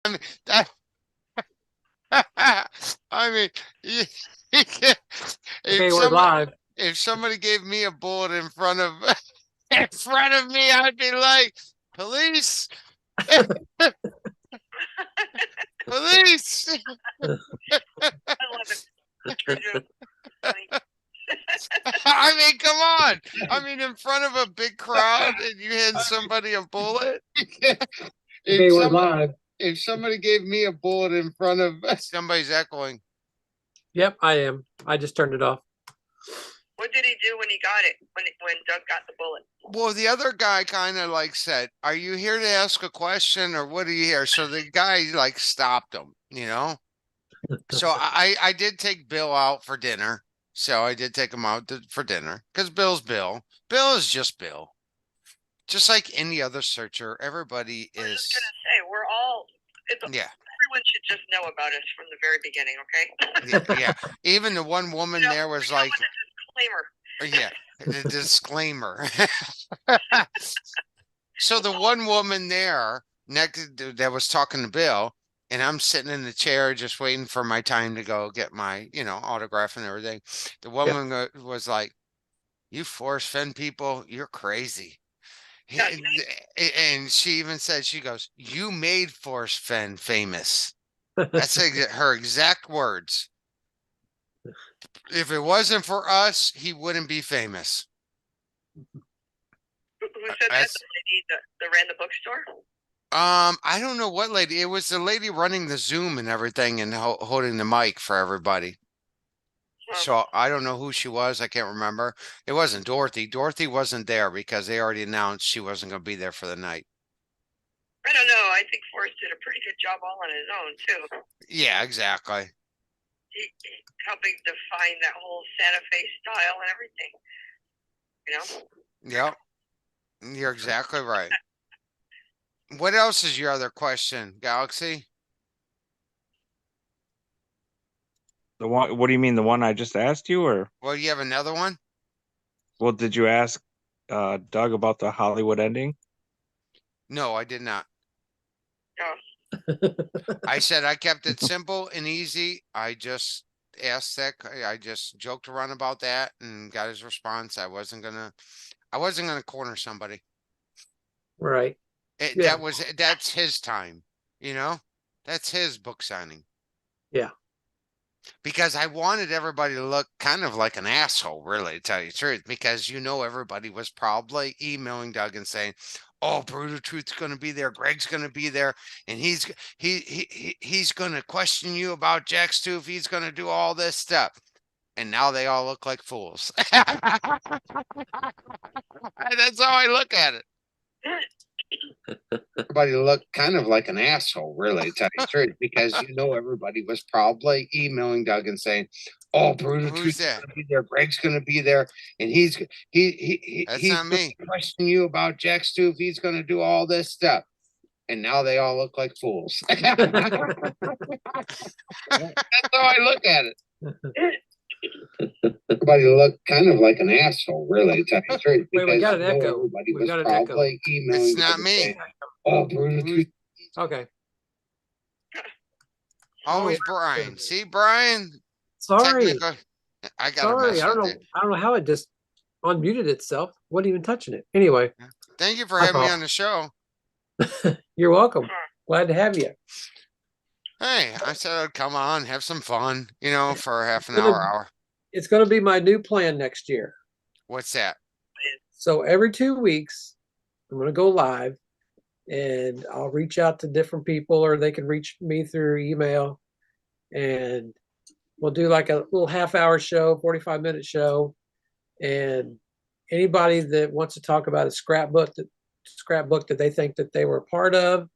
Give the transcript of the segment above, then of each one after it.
I mean, that, I mean, you, Okay, if we're some live. if somebody gave me a bullet in front of in front of me, I'd be like, police, police. I love it. I do. Funny. I mean, come on. I mean, in front of a big crowd and you hand somebody a bullet. Okay, If we're some live. if somebody gave me a bullet in front of somebody's echoing. Yep, I am. I just turned it off. What did he do when he got it? When Doug got the bullet? Well, the other guy kind of like said, "Are you here to ask a question or what are you here?" So the guy like stopped him, you know. So I did take Bill out for dinner. So I did take him out for dinner because Bill's Bill. Bill is just Bill. Just like any other searcher, everybody I was just is, gonna say we're all. yeah, Everyone should just know about us from the very beginning, okay? yeah. Even the one woman there was like, Disclaimer. yeah, the disclaimer. So the one woman there next that was talking to Bill, and I'm sitting in the chair just waiting for my time to go get my, autograph and everything. The Yep. woman was like, "You Forrest Fenn people, you're crazy." And she even said, she goes, "You made Forrest Fenn famous." That's her exact words. If it wasn't for us, he wouldn't be famous. Who said that? That's The lady that ran the bookstore? I don't know what lady. It was the lady running the Zoom and everything and holding the mic for everybody. So I don't know who she was. I can't remember. It wasn't Dorothy. Dorothy wasn't there because they already announced she wasn't going to be there for the night. I don't know. I think Forrest did a pretty good job all on his own too. Yeah, exactly. He helping define that whole Santa Fe style and everything. You know. Yep, you're exactly right. What else is your other question, Galaxy? The one, what do you mean? The one I just asked you, or Well, you have another one? well, did you ask Doug about the Hollywood ending? No, I did not. Oh. I said I kept it simple and easy. I just asked that. I just joked around about that and got his response. I wasn't gonna corner somebody. Right. Yeah. That's his time, you know? That's his book signing. Yeah. Because I wanted everybody to look kind of like an asshole, really, to tell you the truth, because everybody was probably emailing Doug and saying, "Oh, Brutal Truth's going to be there, Greg's going to be there, and he's going to question you about Jack Stoof. He's going to do all this stuff." And now they all look like fools. That's how I look at it. Everybody looked kind of like an asshole, really, to tell you the truth, because everybody was probably emailing Doug and saying, "Oh, Brutal Truth's going to be there, Greg's going to be there, and he's not me. Question you about Jack Stoof. He's going to do all this stuff." And now they all look like fools. That's how I look at it. Everybody looked kind of like an asshole, really, to tell you the truth, Wait, we because got an echo. everybody We was got an echo. probably emailing. It's not me. Saying, Oh, Brutal Truth. Okay. Always Brian. See, Brian? Sorry. I got Sorry. I don't know how it just unmuted itself. Wasn't even touching it. Anyway. Thank you for having me on the show. You're welcome. Glad to have you. Hey, I said I'd come on, have some fun, for half an hour. It's going to be my new plan next year. What's that? So every 2 weeks, I'm going to go live and I'll reach out to different people or they can reach me through email and we'll do like a little half-hour show, 45-minute show. And anybody that wants to talk about a scrapbook that they think that they were a part of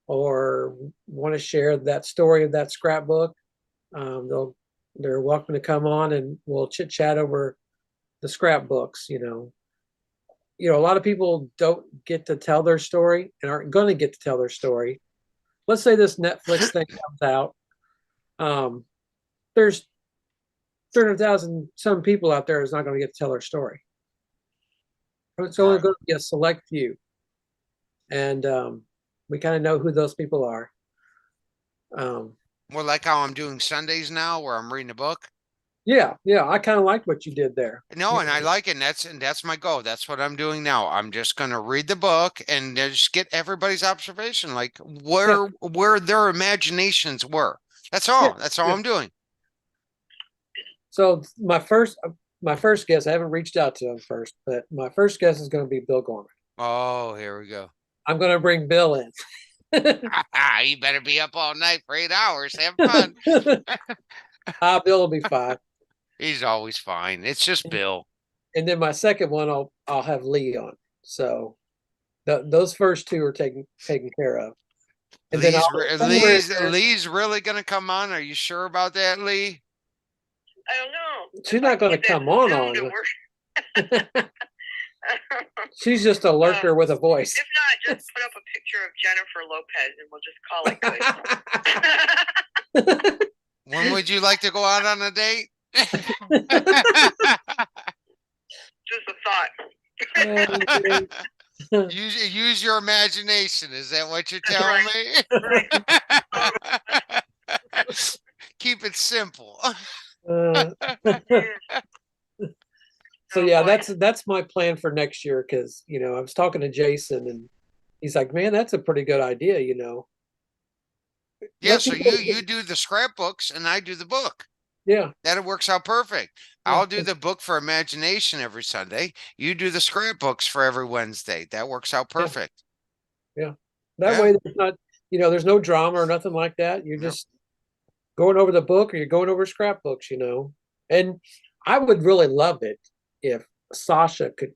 or want to share that story of that scrapbook, they're welcome to come on and we'll chit chat over the scrapbooks. A lot of people don't get to tell their story and aren't going to get to tell their story. Let's say this Netflix thing comes out. There's 300,000 some people out there who's not going to get to tell their story. It's only going to be a select few. And we kind of know who those people are. Um, Well, like how I'm doing Sundays now, where I'm reading a book. yeah, yeah, I kind of liked what you did there. No, You and I know, like it, and that's my goal. That's what I'm doing now. I'm just gonna read the book and just get everybody's observation, like yeah, where their imaginations were. That's yeah, all. That's all yeah. I'm doing. So my first guess, I haven't reached out to him first, but my first guess is going to be Bill Gorman. Oh, here we go. I'm going to bring Bill in. You better be up all night for 8 hours. Have fun. Bill will be fine. He's always fine. It's just Bill. And then my second one, I'll have Lee on. So those first two are taken care of. And then I'll somewhere in there, Lee's really gonna come on. Are you sure about that, Lee? I don't know. she's not going to come on. She's just a lurker with a voice. If not, just put up a picture of Jennifer Lopez and we'll just call it good. When would you like to go out on a date? Just a thought. Use your imagination. Is that what you're telling me? Keep it simple. So yeah, that's my plan for next year because I was talking to Jason and he's like, man, that's a pretty good idea. Yeah, Let so people- you do the scrapbooks and I do the book. yeah, That works out perfect. Yeah. I'll do the book for imagination every Sunday. You do the scrapbooks for every Wednesday. That works out perfect. that Yeah. way there's not there's no drama or nothing like that. You're just going over the book or you're going over scrapbooks. And I would really love it if Sasha could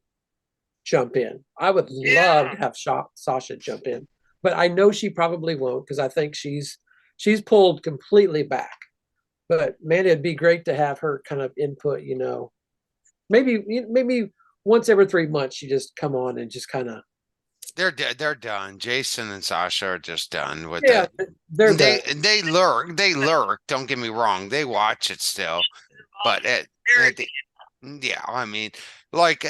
jump in. I would love to have Sasha jump in, but I know she probably won't because I think she's pulled completely back. But man, it'd be great to have her kind of input. Maybe once every 3 months she just come on and just kind of They're done. Jason and Sasha are just done with yeah, it. they're done. They lurk. Don't get me wrong. They watch it still, but yeah, I mean, like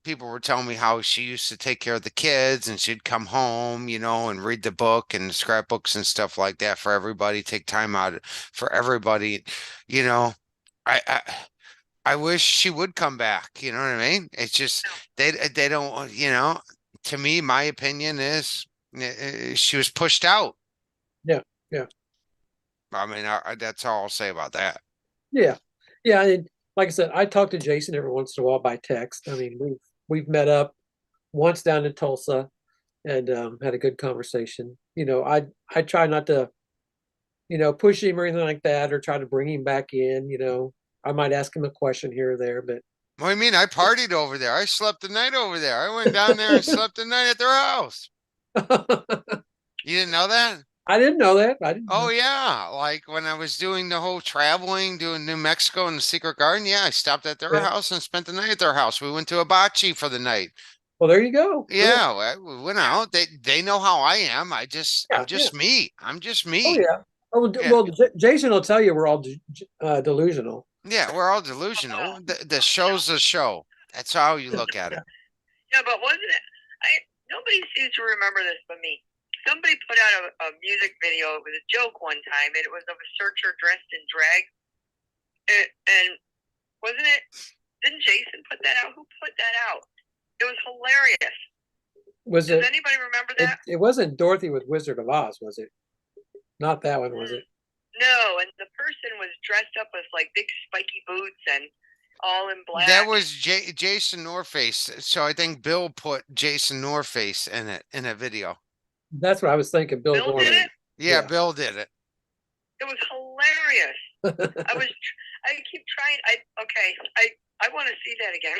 people were telling me how she used to take care of the kids and she'd come home, and read the book and scrapbooks and stuff like that for everybody, take time out for everybody, you know. I I wish she would come back, you know what I mean? It's just they don't, to me, my opinion is she was pushed out. Yeah, yeah, I mean, that's all I'll say about that. yeah, yeah. And like I said, I talk to Jason every once in a while by text. I mean, we've met up once down in Tulsa and had a good conversation. I try not to push him or anything like that, or try to bring him back in. I might ask him a question here or there, but What do you mean? I partied over there. I slept the night over there. I went down there and slept the night at their house. You didn't know that? I didn't know that. I didn't. Oh yeah, like when I was doing the whole traveling, doing New Mexico and the Secret Garden. Yeah, I stopped at their Yeah. house and spent the night at their house. We went to Hibachi for the night. Well, there you go. Cool. Yeah, we went out. They know how I am. I'm Yeah, just me. I'm just Oh me. yeah. Oh Yeah. well, Jason will tell you we're all delusional. Yeah, we're all delusional. The show's a show. That's how you look at it. Yeah, but wasn't it? Nobody seems to remember this but me. Somebody put out a music video. It was a joke one time, and it was of a searcher dressed in drag. And wasn't it? Didn't Jason put that out? Who put that out? It was hilarious. Does anybody remember that? It wasn't Dorothy with Wizard of Oz, was it? Not that one, was it? No, and the person was dressed up with like big spiky boots and all in black. That was Jason Norface. So I think Bill put Jason Norface in it in a video. That's what I was thinking. Bill Bill Gorman. did it? Yeah, Yeah. Bill did it. It was hilarious. I keep trying. I want to see that again.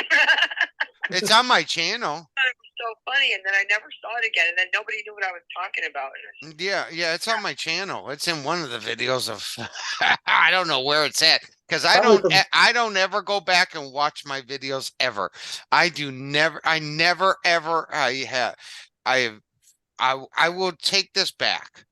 It's on my channel. It was so funny, and then I never saw it again, and then nobody knew what I was talking about. Yeah, it's on my channel. It's in one of the videos of I don't know where it's at because I don't ever go back and watch my videos ever. I never ever I will take this back.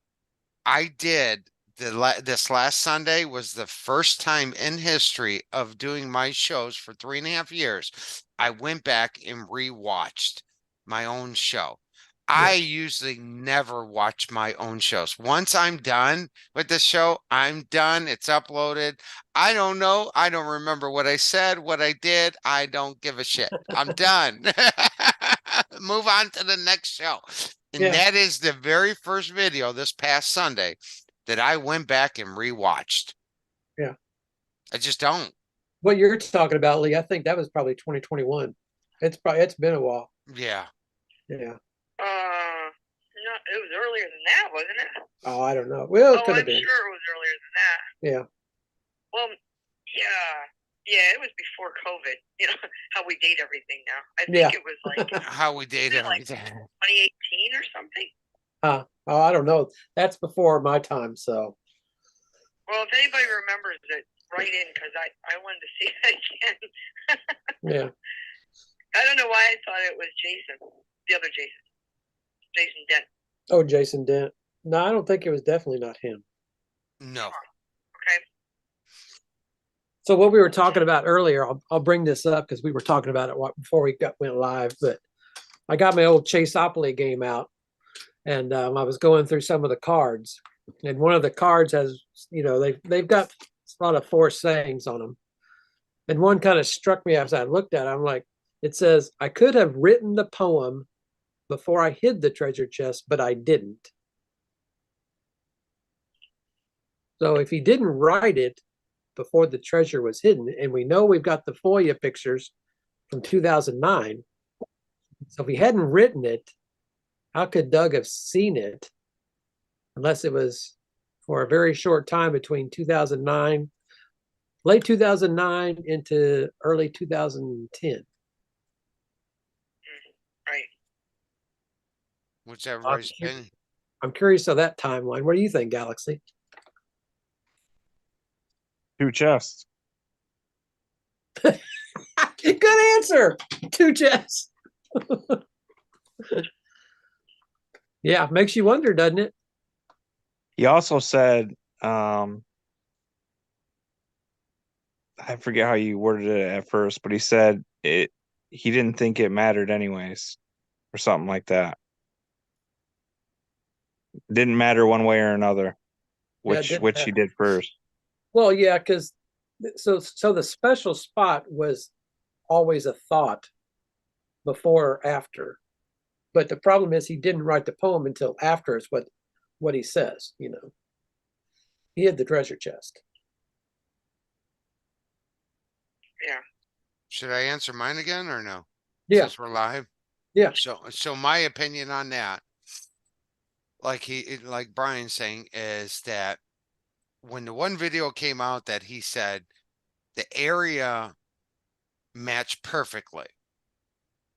I did this last Sunday was the first time in history of doing my shows for 3.5 years. I went back and rewatched my own show. I usually never watch my own shows. Once I'm done with the show, I'm done. It's uploaded. I don't know. I don't remember what I said, what I did. I don't give a shit. I'm done. Move on to the next show. And Yeah. that is the very first video this past Sunday that I went back and rewatched. Yeah. I just don't. What you're talking about, Lee, I think that was probably 2021. It's been a while. Yeah. Yeah. No, it was earlier than that, wasn't it? Oh, I don't know. Well, it Oh, could have I'm been. sure it was earlier than that. Yeah. Well, yeah, it was before COVID. You know how we date everything now. I think Yeah. it was like How we date like everything. 2018 or something. Oh, I don't know. That's before my time. So Well, if anybody remembers it, write in because I wanted to see it again. yeah. I don't know why I thought it was Jason, the other Jason Dent. Oh, Jason Dent. No, I don't think it was definitely not him. No. Okay. So what we were talking about earlier, I'll bring this up because we were talking about it before we went live. But I got my old Chaseopoly game out, and I was going through some of the cards, and one of the cards has, they've got a lot of forced sayings on them, and one kind of struck me as I looked at it. I'm like, it says, "I could have written the poem before I hid the treasure chest, but I didn't." So if he didn't write it before the treasure was hidden, and we know we've got the FOIA pictures from 2009. So if he hadn't written it, how could Doug have seen it unless it was for a very short time between 2009, late 2009 into early 2010? Right. What's everybody's I'm opinion? I'm curious of that timeline. What do you think, Galaxy? 2 chests. Good answer. 2 chests. Yeah, makes you wonder, doesn't it? He also said, I forget how you worded it at first, but he said he didn't think it mattered anyways, or something like that. Didn't matter one way or another, Yeah, it which didn't he matter. did first. Well, yeah, because so the special spot was always a thought before or after. But the problem is he didn't write the poem until after is what he says, He hid the treasure chest. Yeah. Should I answer mine again or no? Yeah. Since we're live. Yeah. So my opinion on that, like Brian's saying, is that when the one video came out that he said the area matched perfectly.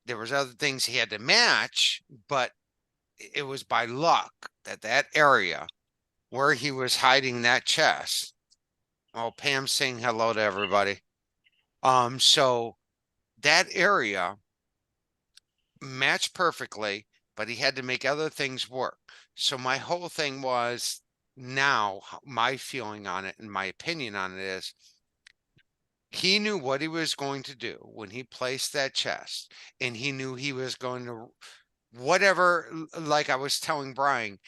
There was other things he had to match, but it was by luck that that area where he was hiding that chest. Oh, Pam's saying hello to everybody. So that area matched perfectly, but he had to make other things work. So my whole thing was now my feeling on it and my opinion on it is he knew what he was going to do when he placed that chest, and he knew he was going to whatever, like I was telling Brian,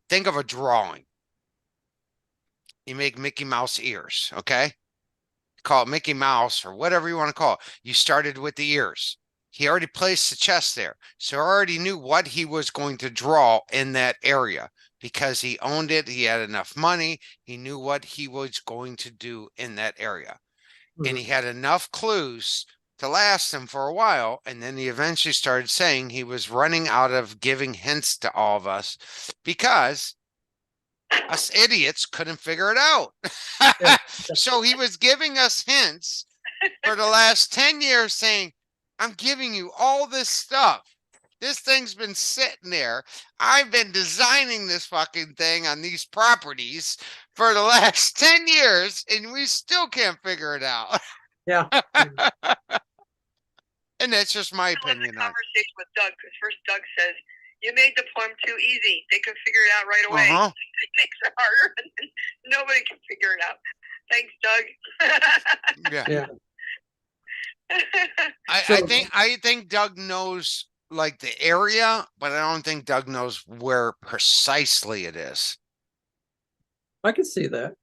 think of a drawing. You make Mickey Mouse ears, okay? Call it Mickey Mouse or whatever you want to call it. You started with the ears. He already placed the chest there. So I already knew what he was going to draw in that area because he owned it. He had enough money. He knew what he was going to do in that area. And he had enough clues to last him for a while. And then he eventually started saying he was running out of giving hints to all of us because us idiots couldn't figure it out. So he was giving us hints for the last 10 years saying, I'm giving you all this stuff. This thing's been sitting there. I've been designing this fucking thing on these properties for the last 10 years, and we still can't figure it out. Yeah. And that's just my I love the opinion on it. conversation with Doug because first Doug says, "You made the poem too easy. They could figure it out right away." It makes it harder, and then nobody can figure it out. Thanks, Doug. Yeah. Yeah. I think Doug knows like the area, but I don't think Doug knows where precisely it is. I can see that.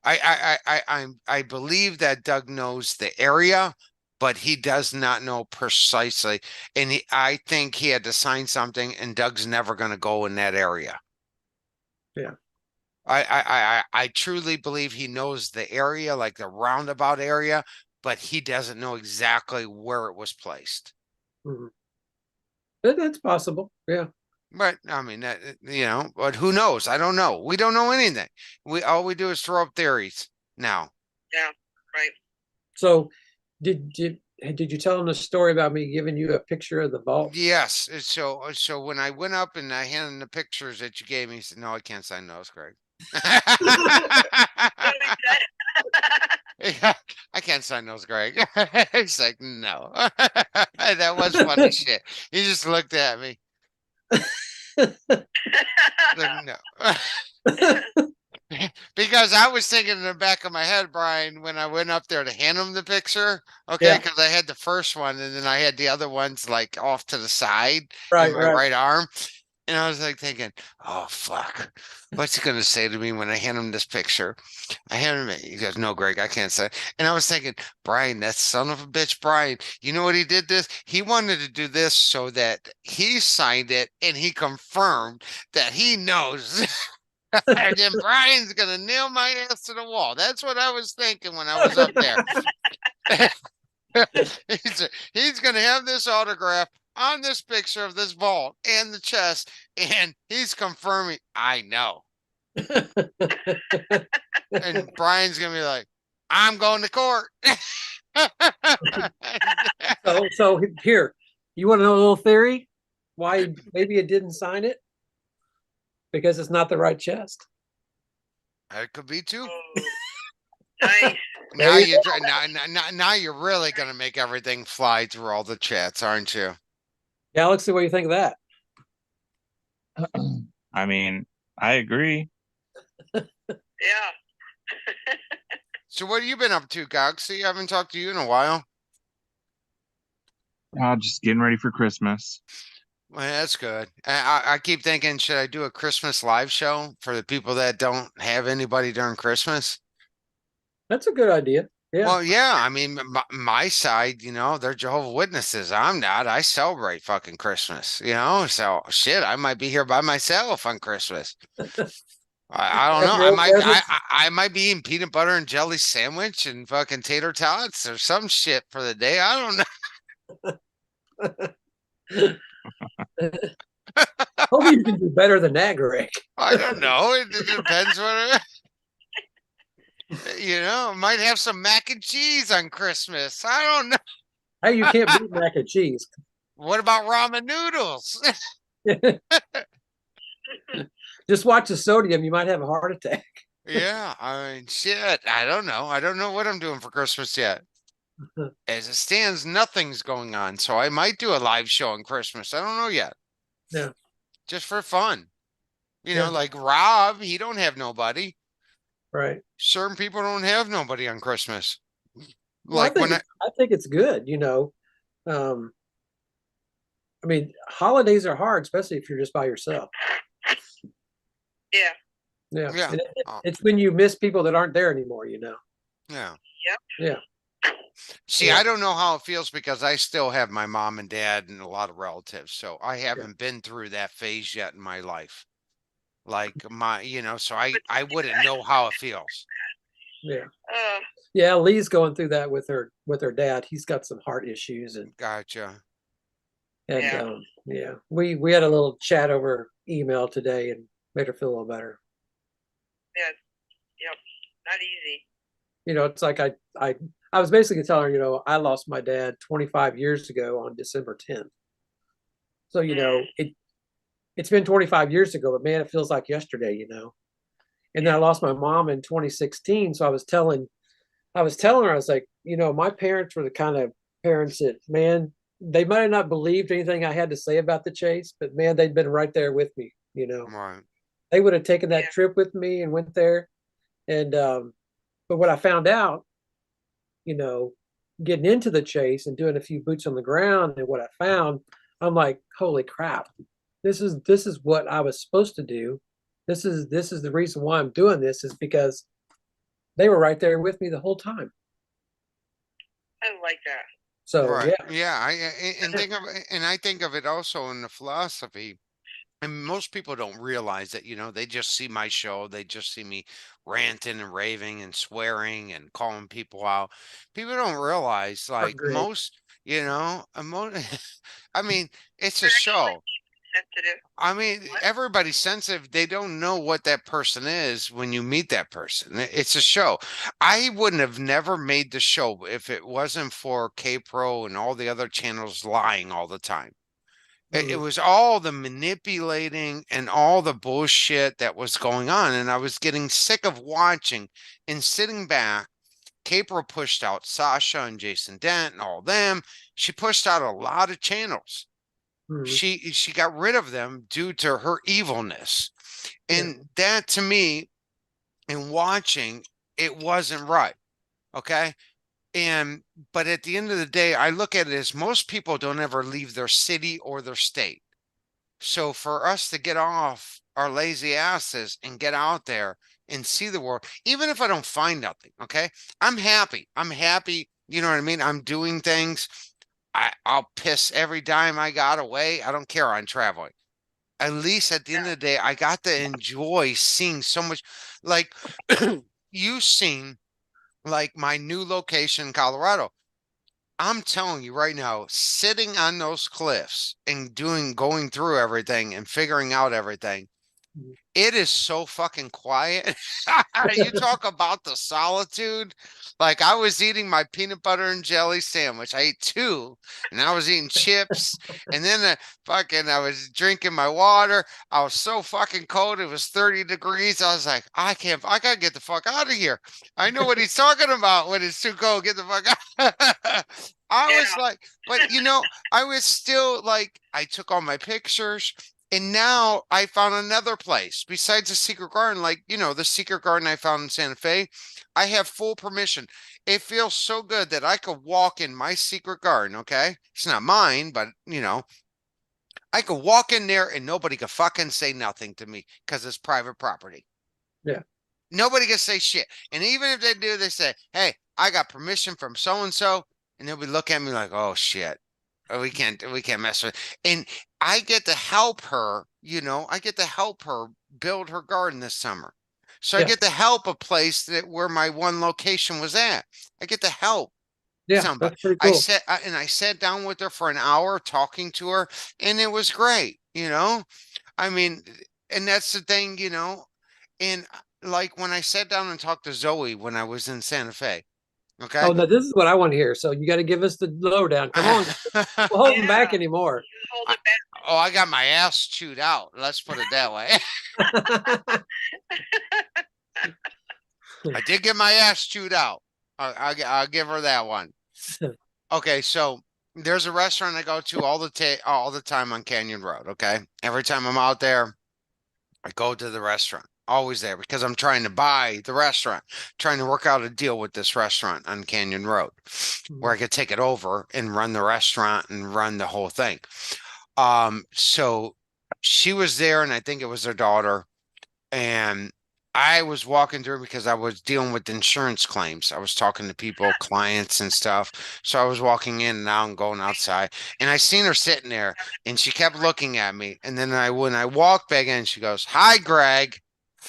I believe that Doug knows the area, but he does not know precisely. And I think he had to sign something, and Doug's never going to go in that area. Yeah. I truly believe he knows the area, like the roundabout area, but he doesn't know exactly where it was placed. Mhm. That's possible. Yeah. But I mean, but who knows? I don't know. We don't know anything. All we do is throw up theories now. Yeah, right. So, did you tell him the story about me giving you a picture of the vault? Yes. So when I went up and I handed him the pictures that you gave me, he said, "No, I can't sign those, Greg." What he said? Yeah, I can't sign those, Greg. He's like, "No." That was funny shit. He just looked at me. Like, no. Because I was thinking in the back of my head, Brian, when I went up there to hand him the picture, okay, Yeah. because I had the first one and then I had the other ones like off to the side in Right. my Right. right arm. And I was like thinking, oh, fuck. What's he going to say to me when I hand him this picture? I hand him, he goes, "No, Greg, I can't say." And I was thinking, Brian, that son of a bitch, Brian, you know what he did this? He wanted to do this so that he signed it and he confirmed that he knows. And then Brian's gonna nail my ass to the wall. That's what I was thinking when I was up there. he's gonna have this autograph on this picture of this vault and the chest, and he's confirming I know. And Brian's gonna be like, "I'm going to court." So here, you want to know a little theory? Why maybe it didn't sign it? Because it's not the right chest. It could be too. Oh, nice. Now There you you now you're really gonna make everything fly through all the chats, aren't you? Galaxy, what do you think of that? I mean, I agree. Yeah. So what have you been up to, Galaxy? I haven't talked to you in a while. Just getting ready for Christmas. Well, that's good. I keep thinking, should I do a Christmas live show for the people that don't have anybody during Christmas? That's a good idea. Yeah. Well, yeah. I mean, my side, they're Jehovah Witnesses. I'm not. I celebrate fucking Christmas. So shit, I might be here by myself on Christmas. I don't know. I might be eating peanut butter and jelly sandwich and fucking tater tots or some shit for the day. I don't know. Hope you can do better than that, Greg. I don't know. It depends what might have some mac and cheese on Christmas. I don't know. Hey, you can't beat mac and cheese. What about ramen noodles? Just watch the sodium. You might have a heart attack. Yeah, I mean, shit. I don't know. I don't know what I'm doing for Christmas yet. As it stands, nothing's going on. So I might do a live show on Christmas. I don't know yet. Yeah. Just for fun. Yeah. Like Rob, he don't have nobody. Right. Certain people don't have nobody on Christmas. Well, Like I think it's good, I mean, holidays are hard, especially if you're just by yourself. Yeah. Yeah. Yeah. And it's when you miss people that aren't there anymore, Yeah. Yep. Yeah. See, Yeah. I don't know how it feels because I still have my mom and dad and a lot of relatives. So I haven't been through that phase yet in my life. Like so I wouldn't know how it feels. Yeah. Uh, Yeah. Lee's going through that with her dad. He's got some heart issues and Gotcha. yeah. We had a little chat over email today and made her feel a little better. yeah. Yep. Not easy. It's like I was basically telling her, I lost my dad 25 years ago on December 10th. So, it's been 25 years ago, but man, it feels like yesterday. And then I lost my mom in 2016. So I was telling her, I was like, my parents were the kind of parents that, man, they might have not believed anything I had to say about the chase, but man, they'd been right there with me. Right. They would have taken that trip with me and went there. And, but what I found out, getting into the chase and doing a few boots on the ground, and what I found, I'm like, holy crap. This is what I was supposed to do. This is the reason why I'm doing this is because they were right there with me the whole time. I like that. So Right. yeah, Yeah. And I think of it also in the philosophy. And most people don't realize that, they just see my show. They just see me ranting and raving and swearing and calling people out. People don't realize, like agree. I mean, it's a You're actually show. sensitive. I mean, What? everybody's sensitive. They don't know what that person is when you meet that person. It's a show. I wouldn't have never made the show if it wasn't for K-Pro and all the other channels lying all the time. It Mm, was all the manipulating and all the bullshit that was going on. And I was getting sick of watching and sitting back. K-Pro pushed out Sasha and Jason Dent and all them. She pushed out a lot of channels. mm, She got rid of them due to her evilness. yeah, And that to me, in watching, it wasn't right. Okay. And but at the end of the day, I look at it as most people don't ever leave their city or their state. So for us to get off our lazy asses and get out there and see the world, even if I don't find nothing, okay? I'm happy. I'm happy. You know what I mean? I'm doing things. I'll piss every dime I got away. I don't care. I'm traveling. At least at the end of the day, I got to enjoy seeing so much. Like you seen like my new location in Colorado. I'm telling you right now, sitting on those cliffs and going through everything and figuring out everything, mm. it is so fucking quiet. You talk about the solitude. Like I was eating my peanut butter and jelly sandwich. I ate two, and I was eating chips, and then I was drinking my water. I was so fucking cold. It was 30 degrees. I was like, I gotta get the fuck out of here. I know what he's talking about when it's too cold. Get the fuck out. I was Yeah. like, but I was still like, I took all my pictures. And now I found another place besides the secret garden, like, the secret garden I found in Santa Fe. I have full permission. It feels so good that I could walk in my secret garden. Okay. It's not mine, but, I could walk in there and nobody could fucking say nothing to me because it's private property. Yeah. Nobody can say shit. And even if they do, they say, hey, I got permission from so and so. And they'll be looking at me like, oh shit. Oh, we can't mess with it. And I get to help her, I get to help her build her garden this summer. So I Yeah. get to help a place that where my one location was at. I get to help Yeah. somebody. That's pretty cool. I sat down with her for an hour talking to her, and it was great. I mean, and that's the thing, and like when I sat down and talked to Zoe when I was in Santa Fe, okay? Oh, no, this is what I want to hear. So you got to give us the lowdown. Come on, we'll hold them back Yeah. anymore. You hold I, it back. oh, I got my ass chewed out. Let's put it that way. I did get my ass chewed out. I'll give her that one. Okay, so there's a restaurant I go to all the time on Canyon Road. Okay, every time I'm out there, I go to the restaurant. Always there because I'm trying to buy the restaurant, trying to work out a deal with this restaurant on Canyon Road where I could take it over and run the restaurant and run the whole thing. So she was there, and I think it was her daughter, and I was walking through because I was dealing with insurance claims. I was talking to people, clients and stuff. So I was walking in and out and going outside, and I seen her sitting there, and she kept looking at me. And then when I walked back in, she goes, "Hi, Greg."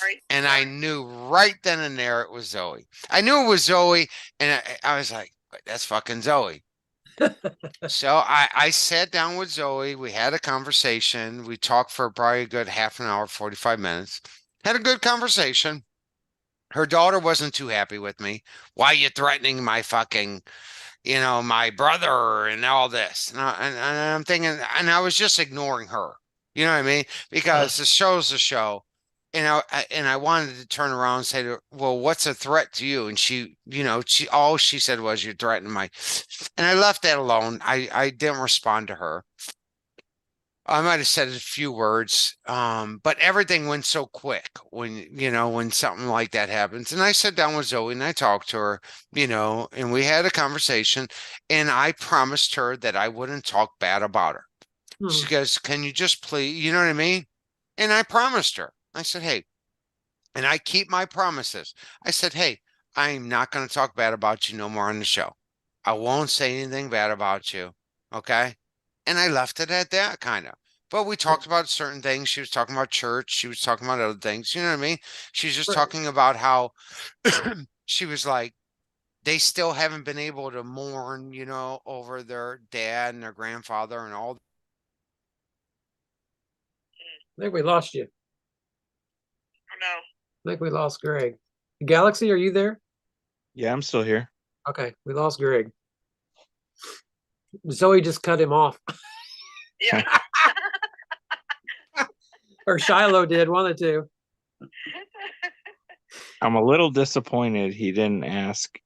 Right. And I knew right then and there it was Zoe. I knew it was Zoe, and I was like, "That's fucking Zoe." So I sat down with Zoe. We had a conversation. We talked for probably a good half an hour, 45 minutes. Had a good conversation. Her daughter wasn't too happy with me. Why are you threatening my fucking, my brother and all this? And I'm thinking, and I was just ignoring her. You know what I mean? Because the show's the show. And I wanted to turn around and say to her, well, what's a threat to you? And all she said was, you're threatening my, and I left that alone. I didn't respond to her. I might have said a few words, but everything went so quick when something like that happens. And I sat down with Zoe and I talked to her, and we had a conversation, and I promised her that I wouldn't talk bad about her. She goes, can you just please, you know what I mean? And I promised her. I said, hey, and I keep my promises. I said, hey, I'm not going to talk bad about you no more on the show. I won't say anything bad about you. Okay. And I left it at that kind of. But we talked about certain things. She was talking about church. She was talking about other things. You know what I mean? She's just Right. talking about how she was like, they still haven't been able to mourn, over their dad and their grandfather and all. I think we lost you. No. I think we lost Greg. Galaxy, are you there? Yeah, I'm still here. Okay, we lost Greg. Zoe just cut him off. Yeah. Or Shiloh did, one of the two. I'm a little disappointed he didn't ask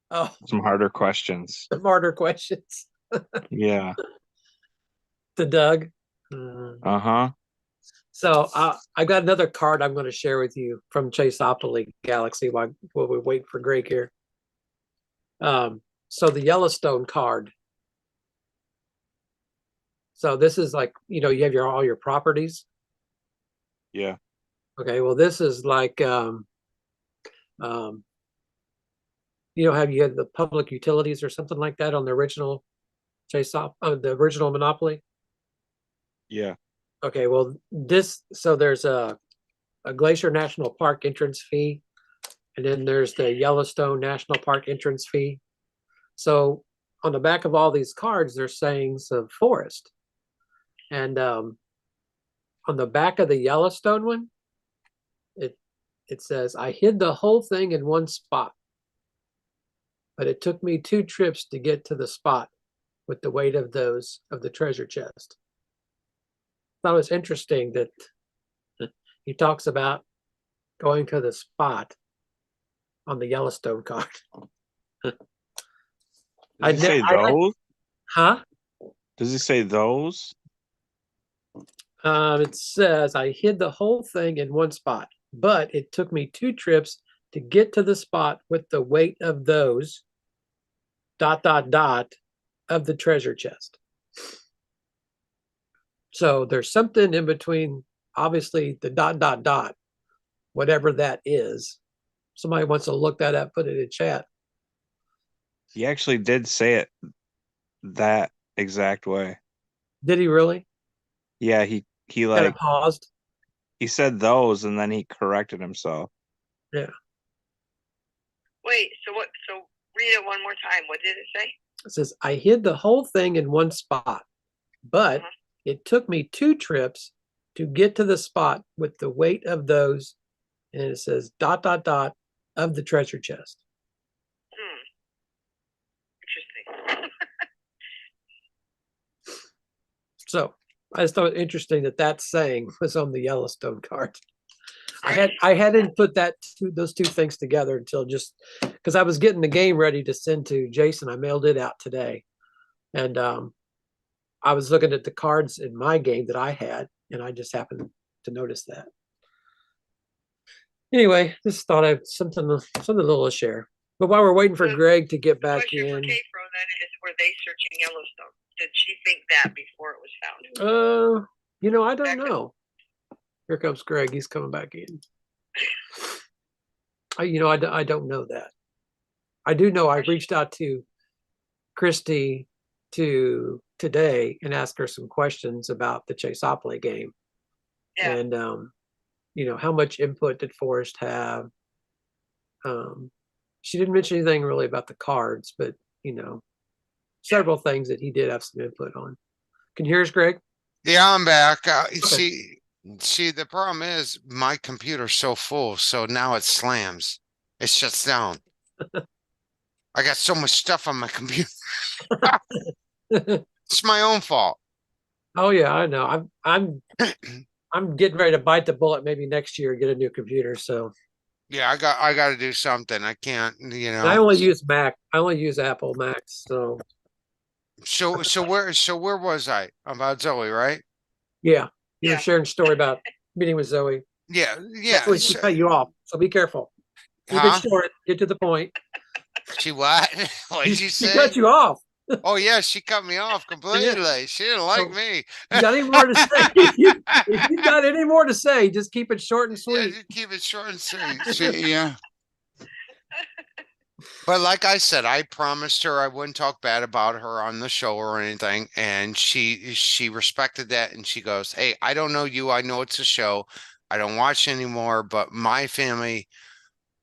Oh, some harder questions. the harder questions Yeah. to Doug. Uh-huh. So I got another card I'm going to share with you from Chaseopoly Galaxy while we wait for Greg here. So the Yellowstone card. So this is like, you have all your properties. Yeah. Okay, well, this is like, have you had the public utilities or something like that on the original the original Monopoly? Yeah. Okay, well, so there's a Glacier National Park entrance fee, and then there's the Yellowstone National Park entrance fee. So on the back of all these cards, there's sayings of Forrest. And on the back of the Yellowstone one, it says, I hid the whole thing in one spot, but it took me 2 trips to get to the spot with the weight of the treasure chest. I thought it was interesting that he talks about going to the spot on the Yellowstone card. Does he say those? Huh? Does he say those? It says, I hid the whole thing in one spot, but it took me 2 trips to get to the spot with the weight of those ... of the treasure chest. So there's something in between, obviously, the ... whatever that is. Somebody wants to look that up, put it in chat. He actually did say it that exact way. Did he really? Yeah, he Kind like of paused. he said those and then he corrected himself. Yeah. Wait, so what? So read it one more time. What did it say? It says, I hid the whole thing in one spot, but it took me 2 trips to get to the spot with the weight of those, and it says ... of the treasure chest. Interesting. So I just thought it interesting that saying was on the Yellowstone card. I hadn't put those 2 things together until just because I was getting the game ready to send to Jason. I mailed it out today, and I was looking at the cards in my game that I had, and I just happened to notice that. Anyway, just thought I'd something a little to share. But while we're waiting for Greg to get back question in, for Kaypro then is: were they searching Yellowstone? Did she think that before it was found? I don't know. Here comes Greg. He's coming back in. I don't know that. I do know I reached out to Christy today and asked her some questions about the Chaseopoly game. Yeah. And how much input did Forrest have? She didn't mention anything really about the cards, but several things that he did have some input on. Can you hear us, Greg? Yeah, I'm back. See, the problem is my computer's so full, so now it slams. It shuts down. I got so much stuff on my computer. It's my own fault. Oh yeah, I know. I'm getting ready to bite the bullet. Maybe next year get a new computer. So yeah, I got to do something. I can't, I only use Mac. I only use Apple Macs. So where was I about Zoe, right? Yeah, you were sharing a story about meeting with Zoe. Yeah. That's when she cut you off. So be careful. Keep it short. Get to the point. She what? What did you say? She cut you off. Oh yeah, she cut me off completely. She didn't like So, me. you got any more to say? If you got any more to say, just keep it short and Yeah, sweet. just keep it short and sweet. Yeah. But like I said, I promised her I wouldn't talk bad about her on the show or anything, and she respected that, and she goes, "Hey, I don't know you. I know it's a show. I don't watch anymore, but my family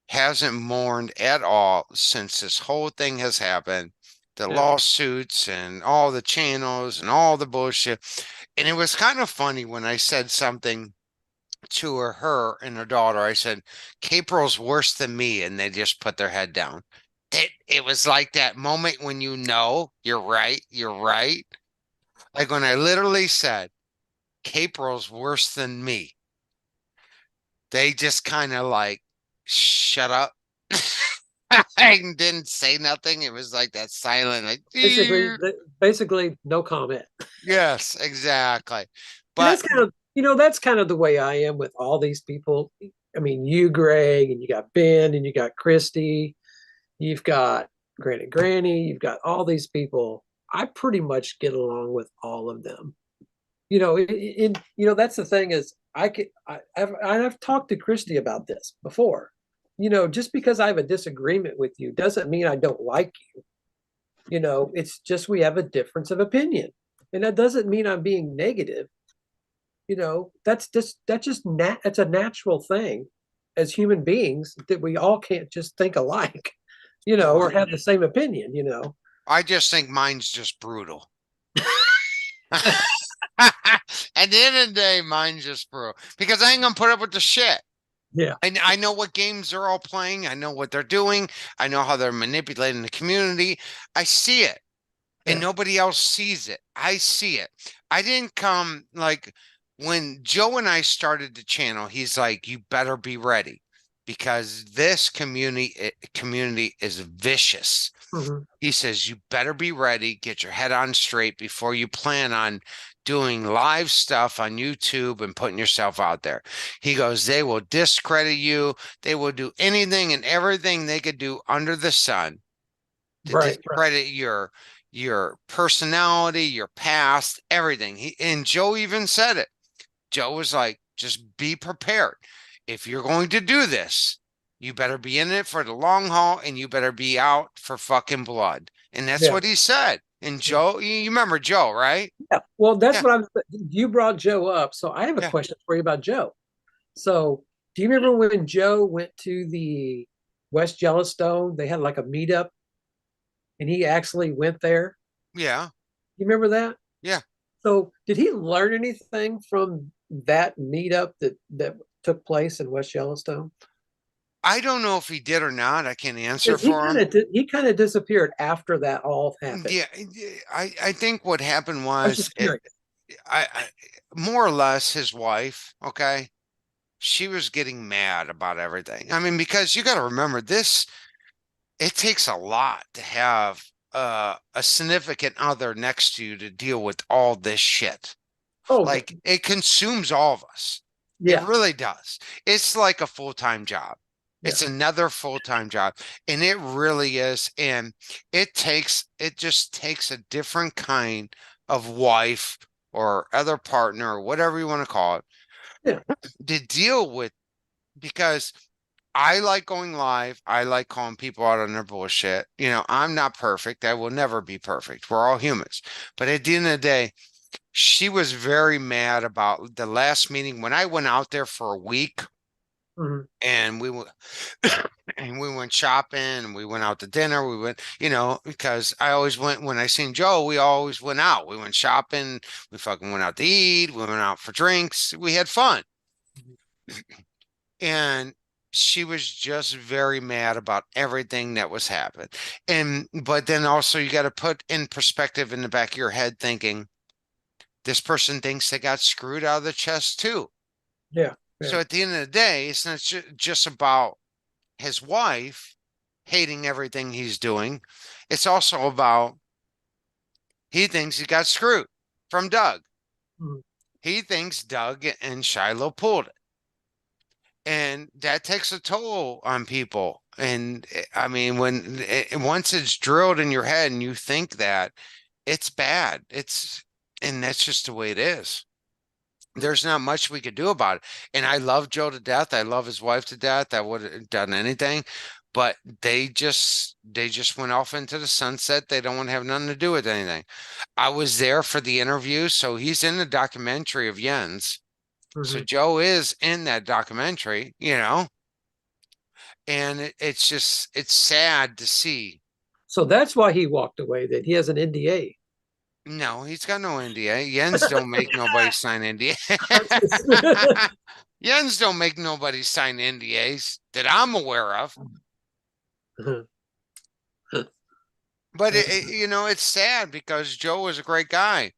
hasn't mourned at all since this whole thing has happened. The Yeah. lawsuits and all the channels and all the bullshit." And it was kind of funny when I said something to her and her daughter. I said, Capral's worse than me. And they just put their head down. It was like that moment when you know you're right. You're right. Like when I literally said, Capral's worse than me. They just kind of like shut up. I didn't say nothing. It was like that silent, like, Basically, no comment. yes, exactly. And But that's kind of the way I am with all these people. I mean, you, Greg, and you got Ben, and you got Christy, you've got Granny, you've got all these people. I pretty much get along with all of them. That's the thing is I've talked to Christy about this before. Just because I have a disagreement with you doesn't mean I don't like you. It's just we have a difference of opinion, and that doesn't mean I'm being negative. That's a natural thing as human beings that we all can't just think alike, or right. have the same opinion. I just think mine's just brutal. At the end of the day, mine's just brutal because I ain't gonna put up with the shit. Yeah. And I know what games they're all playing. I know what they're doing. I know how they're manipulating the community. I see it, and Yeah. nobody else sees it. I see it. I didn't come like when Joe and I started the channel. He's like, "You better be ready because this community is vicious." Mhm. He says, you better be ready, get your head on straight before you plan on doing live stuff on YouTube and putting yourself out there. He goes, they will discredit you. They will do anything and everything they could do under the sun to Right. discredit your personality, your past, everything. And Joe even said it. Joe was like, just be prepared. If you're going to do this, you better be in it for the long haul and you better be out for fucking blood. And that's Yeah. what he said. And Joe, you remember Joe, right? Yeah. Well, that's Yeah, what you brought Joe up. So I have a yeah, question for you about Joe. So do you remember when Joe went to the West Yellowstone? They had like a meetup and he actually went there. yeah, You remember that? yeah. So did he learn anything from that meetup that took place in West Yellowstone? I don't know if he did or not. I can't answer Because he for kind him. of he kind of disappeared after that all happened. Yeah, I think what happened I was was just curious. I more or less his wife, okay, she was getting mad about everything. I mean, because you got to remember this, it takes a lot to have a significant other next to you to deal with all this shit. Oh, Like it consumes all of us. It yeah, really does. It's like a full-time job. yeah, It's another full-time job. And it really is. And it just takes a different kind of wife or other partner or whatever you want to call it yeah, to deal with because I like going live. I like calling people out on their bullshit. I'm not perfect. I will never be perfect. We're all humans. But at the end of the day, she was very mad about the last meeting when I went out there for a week mhm, and we went and we went shopping and we went out to dinner. We went, because I always went when I seen Joe, we always went out. We went shopping, we fucking went out to eat, we went out for drinks, we had fun. And she was just very mad about everything that was happening. But then also you got to put in perspective in the back of your head thinking, this person thinks they got screwed out of the chest too. yeah, yeah, So at the end of the day, it's not just about his wife hating everything he's doing. It's also about he thinks he got screwed from Doug. mhm, He thinks Doug and Shiloh pulled it. And that takes a toll on people. And I mean, once it's drilled in your head and you think that, it's bad. And that's just the way it is. There's not much we could do about it. And I love Joe to death. I love his wife to death. I would have done anything, but they just went off into the sunset. They don't want to have nothing to do with anything. I was there for the interview, so he's in the documentary of Jens. So Mhm. Joe is in that documentary, and it's sad to see. So that's why he walked away. That he has an NDA. No, he's got no NDA. Jens don't make nobody sign NDA. Jens don't make nobody sign NDAs that I'm aware of. But it's sad because Joe was a great guy,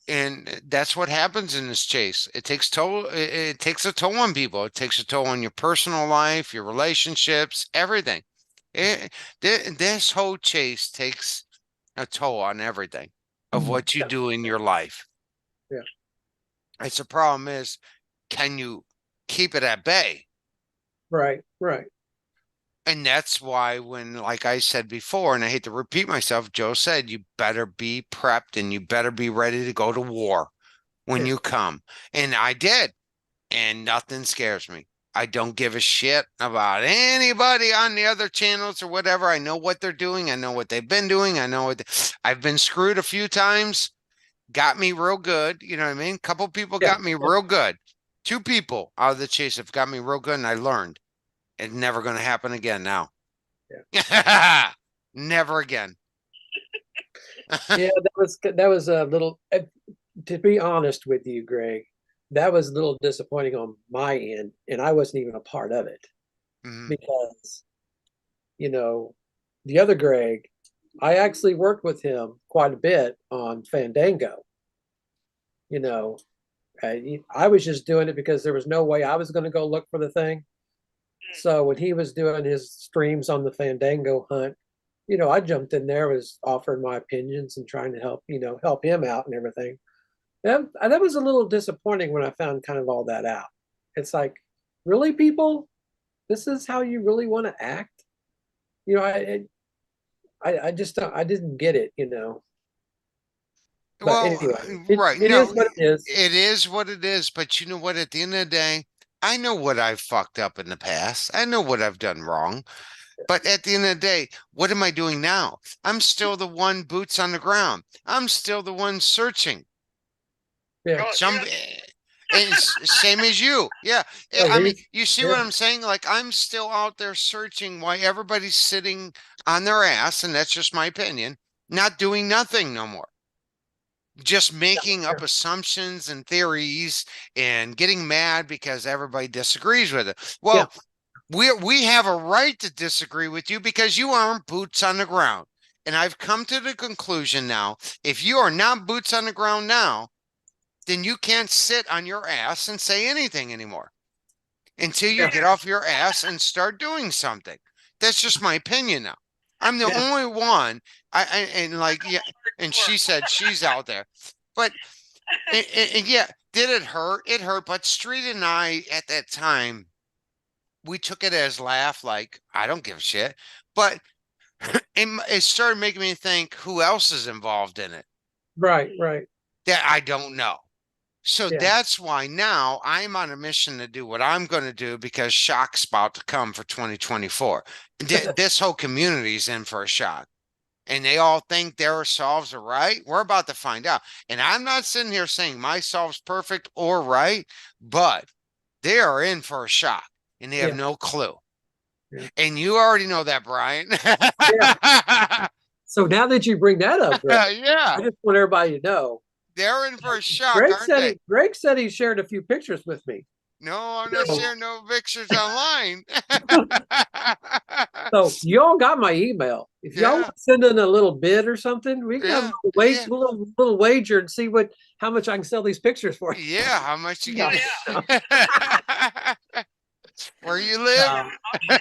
and that's what happens in this chase. It takes toll. It takes a toll on people. It takes a toll on your personal life, your relationships, everything. This whole chase takes a toll on everything of what you Yeah, do in your life. yeah, It's a problem is, can you keep it at bay? right, right. And that's why when, like I said before, and I hate to repeat myself, Joe said, you better be prepped and you better be ready to go to war when Yeah, you come. And I did. And nothing scares me. I don't give a shit about anybody on the other channels or whatever. I know what they're doing. I know what they've been doing. I know I've been screwed a few times, got me real good. You know what I mean? A couple people yeah, got me real good. Two people out of the chase have got me real good, and I learned. It's never going to happen again now. yeah. Never again. Yeah, that was a little. To be honest with you, Greg, that was a little disappointing on my end, and I wasn't even a part of it Mhm. because you know the other Greg, I actually worked with him quite a bit on Fandango. You know, I was just doing it because there was no way I was going to go look for the thing. So when he was doing his streams on the Fandango hunt, I jumped in there, was offering my opinions and trying to help him out and everything. That was a little disappointing when I found kind of all that out. It's like, really, people, this is how you really want to act? I just don't, I didn't get it. But Well, anyway, it, right. it is No, what it is. it is what it is. But you know what? At the end of the day, I know what I've fucked up in the past. I know what I've done wrong. But at the end of the day, what am I doing now? I'm still the one boots on the ground. I'm still the one searching. Yeah. Oh, Some, yeah. and same as you. Yeah. At I mean, least, you see what yeah, I'm saying? Like I'm still out there searching why everybody's sitting on their ass, and that's just my opinion, not doing nothing no more. Just making yeah, up assumptions and theories and getting mad because everybody disagrees with it. yeah, Well, we have a right to disagree with you because you aren't boots on the ground. And I've come to the conclusion now, if you are not boots on the ground now, then you can't sit on your ass and say anything anymore until you yeah, get off your ass and start doing something. That's just my opinion now. I'm the yeah, only one. And like, yeah, and Hardcore. she said she's out there. But and yeah, did it hurt? It hurt. But Street and I at that time, we took it as laugh, like I don't give a shit. But it started making me think, who else is involved in it right, right, that I don't know. So yeah, that's why now I'm on a mission to do what I'm going to do because shock's about to come for 2024. This whole community is in for a shock. And they all think their solves are right. We're about to find out. And I'm not sitting here saying my solve's perfect or right, but they are in for a shock and they have yeah, no clue. yeah, And you already know that, Brian. yeah. So now that you bring that up, Greg, Yeah, I just want everybody to know. they're in for a shock, Greg aren't said they? he Greg said he shared a few pictures with me. No, I'm not So, sharing no pictures online. so y'all got my email. If y'all Yeah, want to send in a little bid or something, we can have yeah, a yeah, little wager and see how much I can sell these pictures for. yeah. How much you No, get? Oh, no, Where you live? no,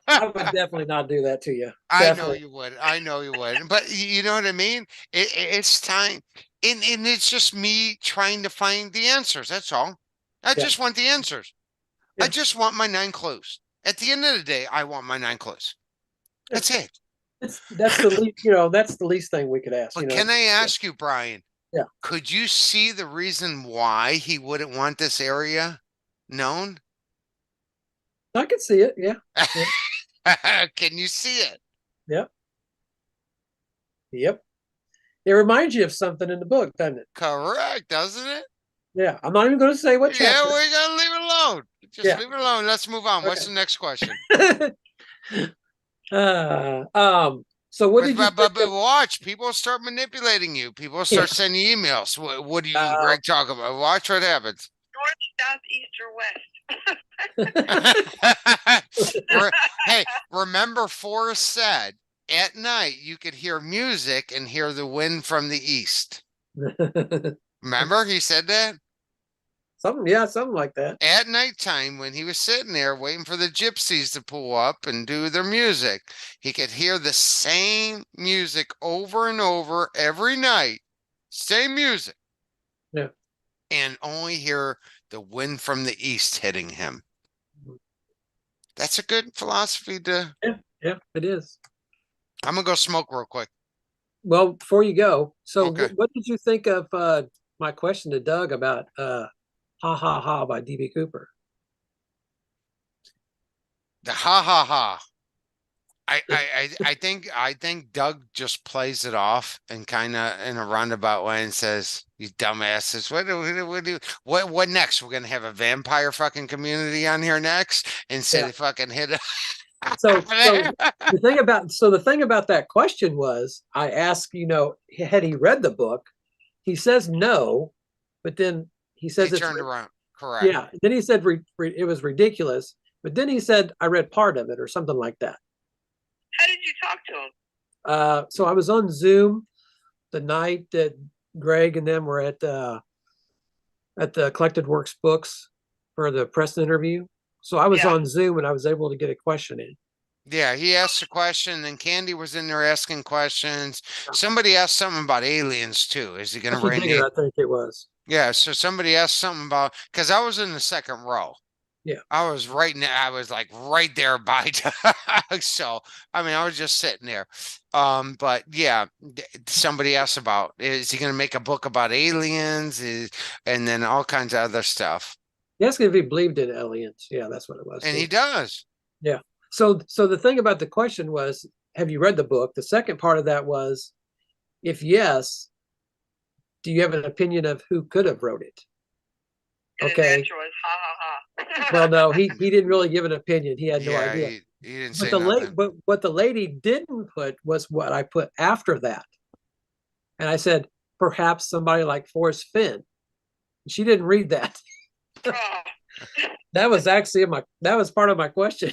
I would definitely not do that to you. I know Definitely. you would. I know you would. But you know what I mean? It's time. And it's just me trying to find the answers. That's all. I Yeah. just want the answers. I just want my 9 clues. At the end of the day, I want my 9 clues. Yeah. That's it. That's the least, that's the least thing we could ask. But can I ask you, Brian? Yeah. Could you see the reason why he wouldn't want this area known? I could see it. Yeah. Can you see it? Yep. Yep. It reminds you of something in the book, doesn't it? Correct, doesn't it? Yeah. I'm not even going to say what Yeah, chapter. we're gonna leave it alone. Just Yeah. leave it alone. Let's move on. What's Okay. the next question? So what did you But think of, watch, people start manipulating you. People start sending emails. What do you and uh, Greg talk about? Watch what happens. North, south, east, or west? Hey, remember Forrest said at night you could hear music and hear the wind from the east. Remember he said that? something like that. At nighttime when he was sitting there waiting for the gypsies to pull up and do their music, he could hear the same music over and over every night. Same music. Yeah. And only hear the wind from the east hitting him. That's a good philosophy to. Yeah, it is. I'm gonna go smoke real quick. Well, before you go, so Okay. what did you think of my question to Doug about "Ha Ha Ha" by DB Cooper? The ha ha ha. I think Doug just plays it off and kind of in a roundabout way and says, "You dumbasses, what next? We're gonna have a vampire fucking community on here next and say they fucking hit it." So the thing about that question was I asked, had he read the book? He says no, but then he says He it's turned around. Correct. yeah. Then he said it was ridiculous, but then he said I read part of it or something like that. How did you talk to him? So I was on Zoom the night that Greg and them were at the Collected Works Books for the press interview. So I was Yeah. on Zoom and I was able to get a question in. Yeah, he asked a question, and Candy was in there asking questions. Somebody asked something about aliens too. Is he going to Actually, bring Digger, I think it was. Yeah, so somebody asked something about because I was in the second row. Yeah. I was right now. I was like right there by Doug. So I mean, I was just sitting there. But yeah, somebody asked about is he going to make a book about aliens? And then all kinds of other stuff. He asked if he believed in aliens. Yeah, that's what it was. And too. he does. Yeah. So the thing about the question was, have you read the book? The second part of that was, if yes, do you have an opinion of who could have wrote it? And Okay. his answer was ha ha ha. Well, no, he didn't really give an opinion. He had no Yeah, idea. he didn't But say nothing. but what the lady didn't put was what I put after that. And I said, perhaps somebody like Forrest Fenn. She didn't read that. Oh. That was actually that was part of my question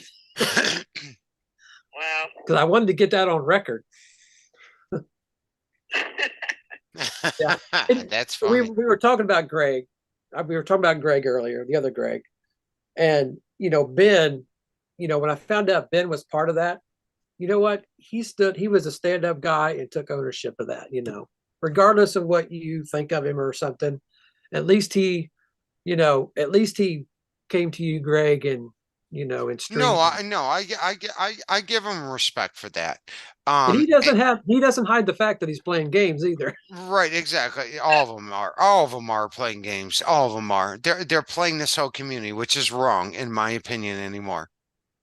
Wow. because I wanted to get that on record. Yeah. That's funny. We were talking about Greg. We were talking about Greg earlier, the other Greg. And, Ben, when I found out Ben was part of that, you know what? He was a stand-up guy and took ownership of that, regardless of what you think of him or something. At least he came to you, Greg, and, and No, I give him respect for that. And he doesn't hide the fact that he's playing games either. Right, exactly. All of them are playing games. All of them are. They're playing this whole community, which is wrong in my opinion anymore.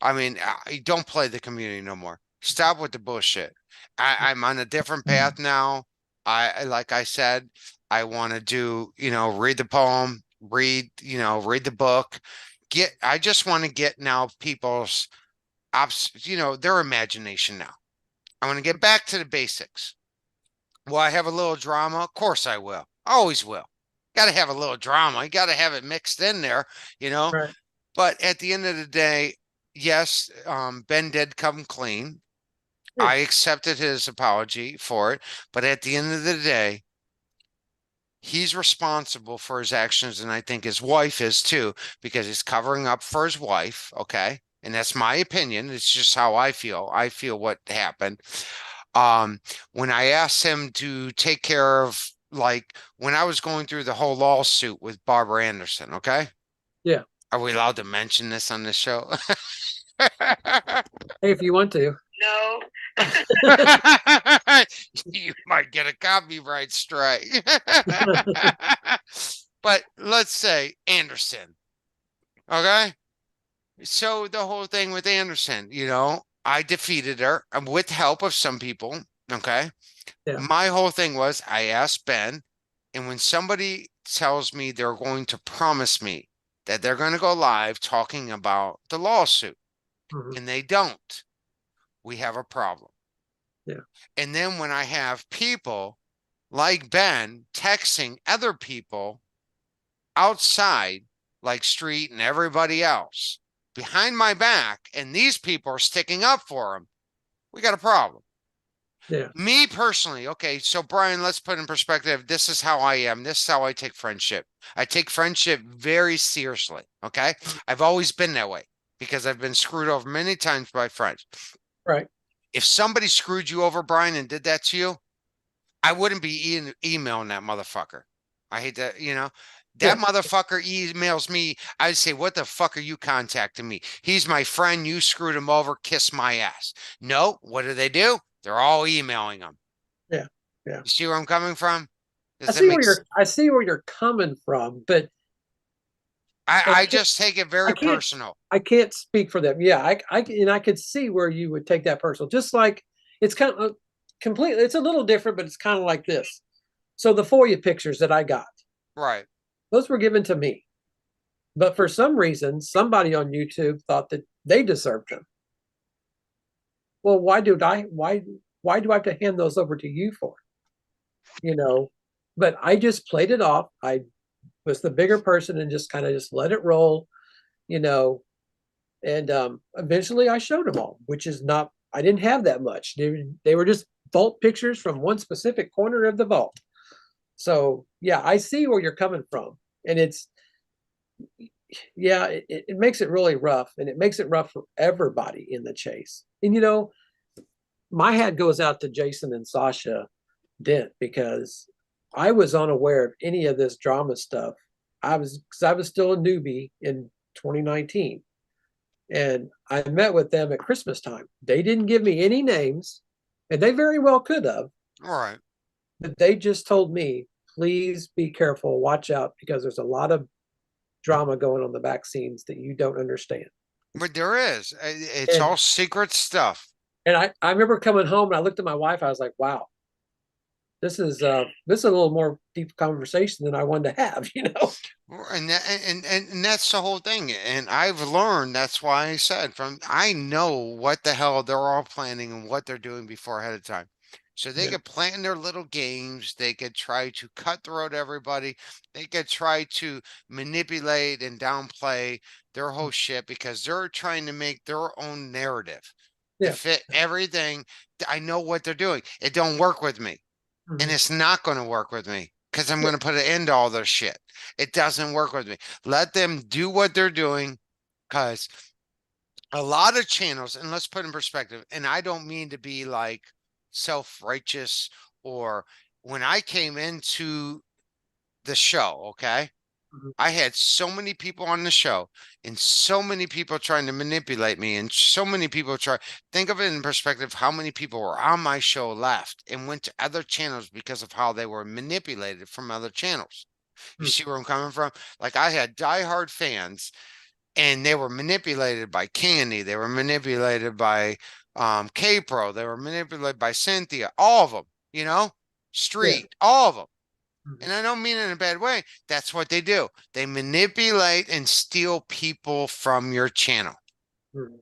I mean, don't play the community no more. Stop with the bullshit. I'm on a different path now. Like I said, I want to do, read the poem, read the book. I just want to get now people's, their imagination now. I want to get back to the basics. Will I have a little drama? Of course I will. Always will. Got to have a little drama. You got to have it mixed in there, Right. But at the end of the day, yes, Ben did come clean. Yeah. I accepted his apology for it. But at the end of the day, he's responsible for his actions. And I think his wife is too, because he's covering up for his wife. Okay. And that's my opinion. It's just how I feel. I feel what happened. When I asked him to take care of, like, when I was going through the whole lawsuit with Barbara Anderson, okay? Yeah. Are we allowed to mention this on the show? Hey, if you want to. No. You might get a copyright strike. But let's say Anderson. Okay. So the whole thing with Anderson, I defeated her with help of some people. Okay. Yeah. My whole thing was I asked Ben, and when somebody tells me they're going to promise me that they're going to go live talking about the lawsuit Mhm. and they don't, we have a problem. Yeah. And then when I have people like Ben texting other people outside, like Street and everybody else, behind my back, and these people are sticking up for him, we got a problem. Yeah. Me personally, okay, so Brian, let's put in perspective. This is how I am. This is how I take friendship. I take friendship very seriously, okay? I've always been that way because I've been screwed over many times by friends. Right. If somebody screwed you over, Brian, and did that to you, I wouldn't be emailing that motherfucker. I hate that, That Yeah. motherfucker emails me. I'd say, what the fuck are you contacting me? He's my friend. You screwed him over. Kiss my ass. No, what do? They're all emailing him. Yeah. Yeah. You see where I'm coming from? I Does that see make where sense? I see where you're coming from, but I just take it I very can't personal. I can't speak for them. Yeah, I could see where you would take that personal. Just like it's kind of completely. It's a little different, but it's kind of like this. So the FOIA pictures that I got, Right. those were given to me, but for some reason, somebody on YouTube thought that they deserved them. Well, why do I have to hand those over to you for? You know, but I just played it off. I was the bigger person and just kind of just let it roll. You know, and eventually I showed them all, which is not. I didn't have that much. They were just vault pictures from one specific corner of the vault. So yeah, I see where you're coming from, and it's yeah, it makes it really rough, and it makes it rough for everybody in the chase. And my hat goes out to Jason and Sasha Dent because I was unaware of any of this drama stuff. Because I was still a newbie in 2019, and I met with them at Christmas time. They didn't give me any names, and they very well could have, All right. but they just told me, please be careful, watch out, because there's a lot of drama going on the back scenes that you don't understand. But there is. It's And all secret stuff. I remember coming home and I looked at my wife. I was like, wow, this is a little more deep conversation than I wanted to have, And that's the whole thing. And I've learned that's why I said I know what the hell they're all planning and what they're doing before ahead of time. So they Yeah. could plan their little games. They could try to cutthroat everybody. They could try to manipulate and downplay their whole shit because they're trying to make their own narrative to Yeah. fit everything. I know what they're doing. It don't work with me. And Mhm. it's not going to work with me because I'm Yeah. going to put an end to all their shit. It doesn't work with me. Let them do what they're doing because a lot of channels, and let's put in perspective, and I don't mean to be like self-righteous or when I came into the show, okay? Mhm. I had so many people on the show and so many people trying to manipulate me and so many people think of it in perspective how many people were on my show left and went to other channels because of how they were manipulated from other channels. You Mhm. see where I'm coming from? Like I had diehard fans and they were manipulated by Candy, they were manipulated by K-Pro, they were manipulated by Cynthia, all of them, Yeah. Street, all of them. Mhm. And I don't mean it in a bad way. That's what they do. They manipulate and steal people from your channel. Mhm.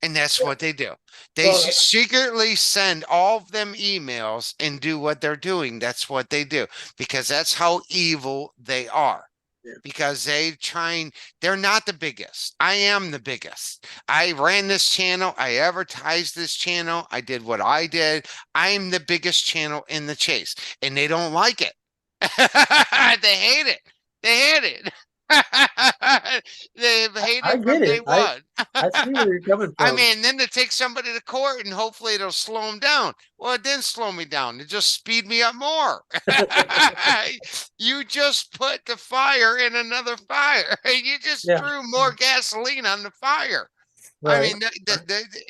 And that's Yeah. what they do. They Well, secretly send all of them emails and do what they're doing. That's what they do because that's how evil they are. yeah. Because they're not the biggest. I am the biggest. I ran this channel. I advertised this channel. I did what I did. I'm the biggest channel in the chase, and they don't like it. They hate it. They hate it. They've I hated get from day it. one. I see where you're coming I from. mean, then to take somebody to court and hopefully it'll slow them down. Well, it didn't slow me down. It just speed me up more. You just put the fire in another fire. You just Yeah, threw more gasoline on the fire. I right. mean,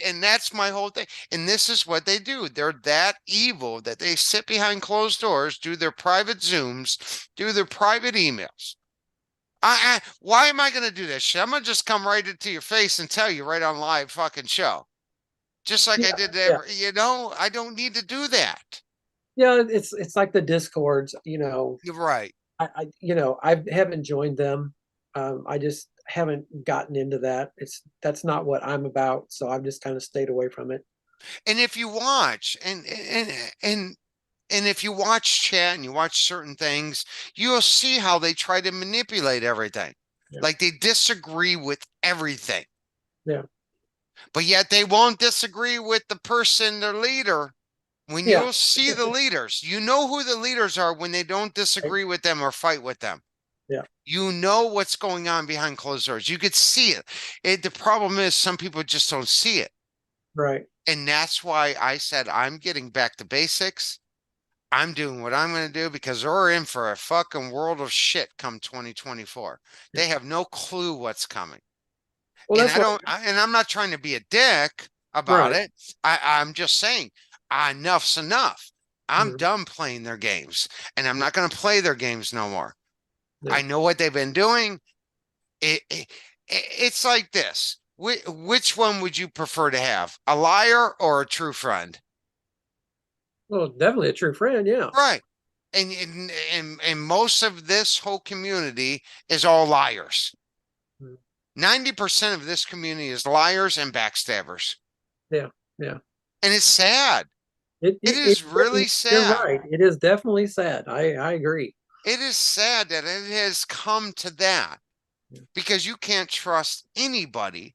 and that's my whole thing. And this is what they do. They're that evil that they sit behind closed doors, do their private Zooms, do their private emails. Why am I going to do this shit? I'm going to just come right into your face and tell you right on live fucking show. Just like I Yeah, did yeah, ever, I don't need to do that. yeah. It's like the discords. You're right. I haven't joined them. I just haven't gotten into that. That's not what I'm about. So I've just kind of stayed away from it. And if you watch and if you watch chat and you watch certain things, you'll see how they try to manipulate everything. Yeah, Like they disagree with everything, yeah, but yet they won't disagree with the person, their leader. When yeah, you'll see the leaders, you know who the leaders are when they don't right, disagree with them or fight with them. yeah, You know what's going on behind closed doors. You could see it. The problem is some people just don't see it. right. And that's why I said I'm getting back to basics. I'm doing what I'm going to do because we're in for a fucking world of shit come 2024. Yeah. They have no clue what's coming. Well, And that's what. and I'm not trying to be a dick about Right. it. I'm just saying, enough's enough. I'm Mhm. done playing their games and I'm not going to play their games no more. Yeah. I know what they've been doing. It's like this. Which one would you prefer to have? A liar or a true friend? Well, definitely a true friend. Yeah. Right. And most of this whole community is all liars. Mhm. 90% of this community is liars and backstabbers. Yeah. Yeah. And it's sad. It, It it, it, is really you're sad. right. It is definitely sad. I agree. It is sad that it has come to that Yeah. because you can't trust anybody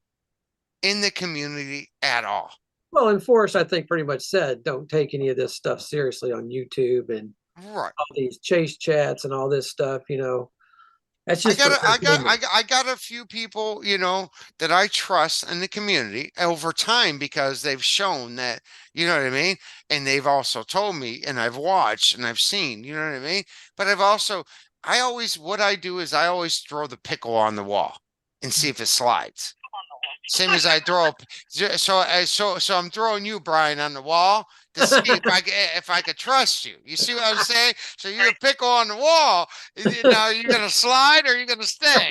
in the community at all. Well, and Forrest, I think, pretty much said, don't take any of this stuff seriously on YouTube and Right. all these chase chats and all this stuff. That's just for entertainment. I got a few people, that I trust in the community over time because they've shown that, you know what I mean? And they've also told me, and I've watched and I've seen, you know what I mean? But what I do is I always throw the pickle on the wall and see if it slides. Same as I throw, so I'm throwing you, Brian, on the wall to see if I could trust you. You see what I'm saying? So you're a pickle on the wall. Now are you gonna slide or are you gonna stay?